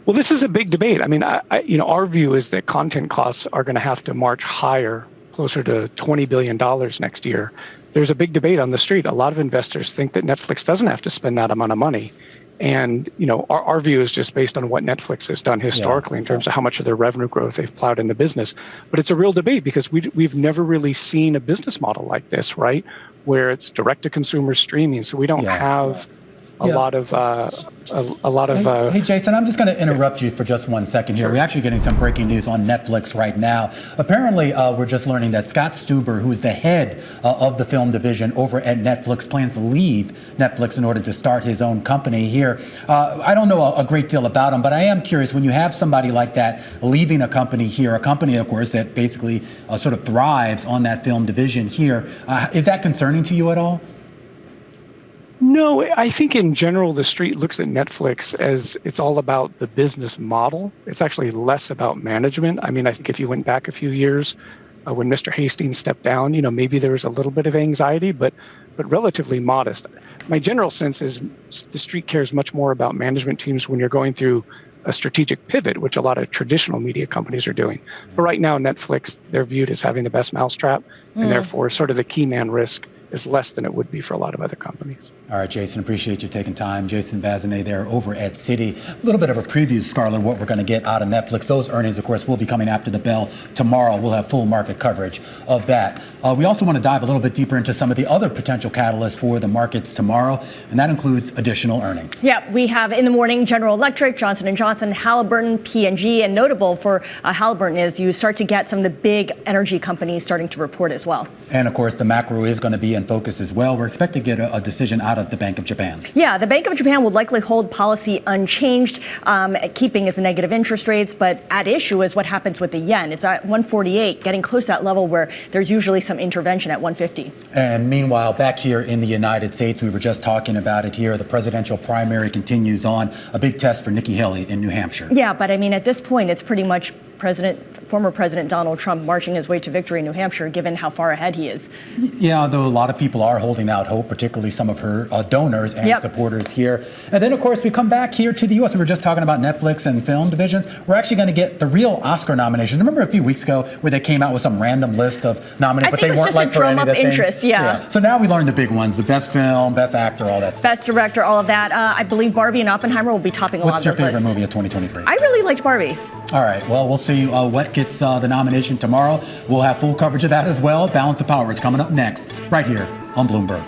Well, this is a big debate. I mean, our view is that content costs are going to have to march higher, closer to $20 billion next year. There's a big debate on the street. A lot of investors think that Netflix doesn't have to spend that amount of money. And, our view is just based on what Netflix has done historically in terms of how much of their revenue growth they've plowed in the business. But it's a real debate because we've never really seen a business model like this, right? Where it's direct-to-consumer streaming. So we don't have a lot of Hey, Jason, I'm just going to interrupt you for just 1 second here. We're actually getting some breaking news on Netflix right now. Apparently, we're just learning that Scott Stuber, who is the head of the film division over at Netflix, plans to leave Netflix in order to start his own company here. I don't know a great deal about him, but I am curious, when you have somebody like that leaving a company here, a company, of course, that basically sort of thrives on that film division here, is that concerning to you at all? No, I think in general, the street looks at Netflix as it's all about the business model. It's actually less about management. I mean, I think if you went back a few years when Mr. Hastings stepped down, maybe there was a little bit of anxiety, but relatively modest. My general sense is the street cares much more about management teams when you're going through a strategic pivot, which a lot of traditional media companies are doing. But right now, Netflix, they're viewed as having the best mousetrap, and therefore sort of the key man risk is less than it would be for a lot of other companies. All right, Jason, appreciate you taking time. Jason Bazinet there over at Citi. A little bit of a preview, Scarlett, what we're going to get out of Netflix. Those earnings, of course, will be coming after the bell tomorrow. We'll have full market coverage of that. We also want to dive a little bit deeper into some of the other potential catalysts for the markets tomorrow, and that includes additional earnings. Yeah, we have in the morning General Electric, Johnson & Johnson, Halliburton, P&G, and notable for Halliburton is you start to get some of the big energy companies starting to report as well. And of course, the macro is going to be in focus as well. We're expecting to get a decision out of the Bank of Japan. Yeah, the Bank of Japan will likely hold policy unchanged, keeping its negative interest rates. But at issue is what happens with the yen. It's at 148, getting close to that level where there's usually some intervention at 150. And meanwhile, back here in the United States, we were just talking about it here. The presidential primary continues on. A big test for Nikki Haley in New Hampshire. Yeah, but I mean, at this point, it's pretty much former President Donald Trump marching his way to victory in New Hampshire, given how far ahead he is. Yeah, though a lot of people are holding out hope, particularly some of her donors and supporters here. And then, of course, we come back here to the U.S. We were just talking about Netflix and film divisions. We're actually going to get the real Oscar nominations. Remember a few weeks ago where they came out with some random list of nominated, but they weren't like for any of the things? Yeah. So now we learned the big ones: the best film, best actor, all that stuff. Best director, all of that. I believe Barbie and Oppenheimer will be topping a lot of those lists. What's your favorite movie of 2023? I really liked Barbie. All right. Well, we'll see what gets the nomination tomorrow. We'll have full coverage of that as well. Balance of Power is coming up next, right here on Bloomberg.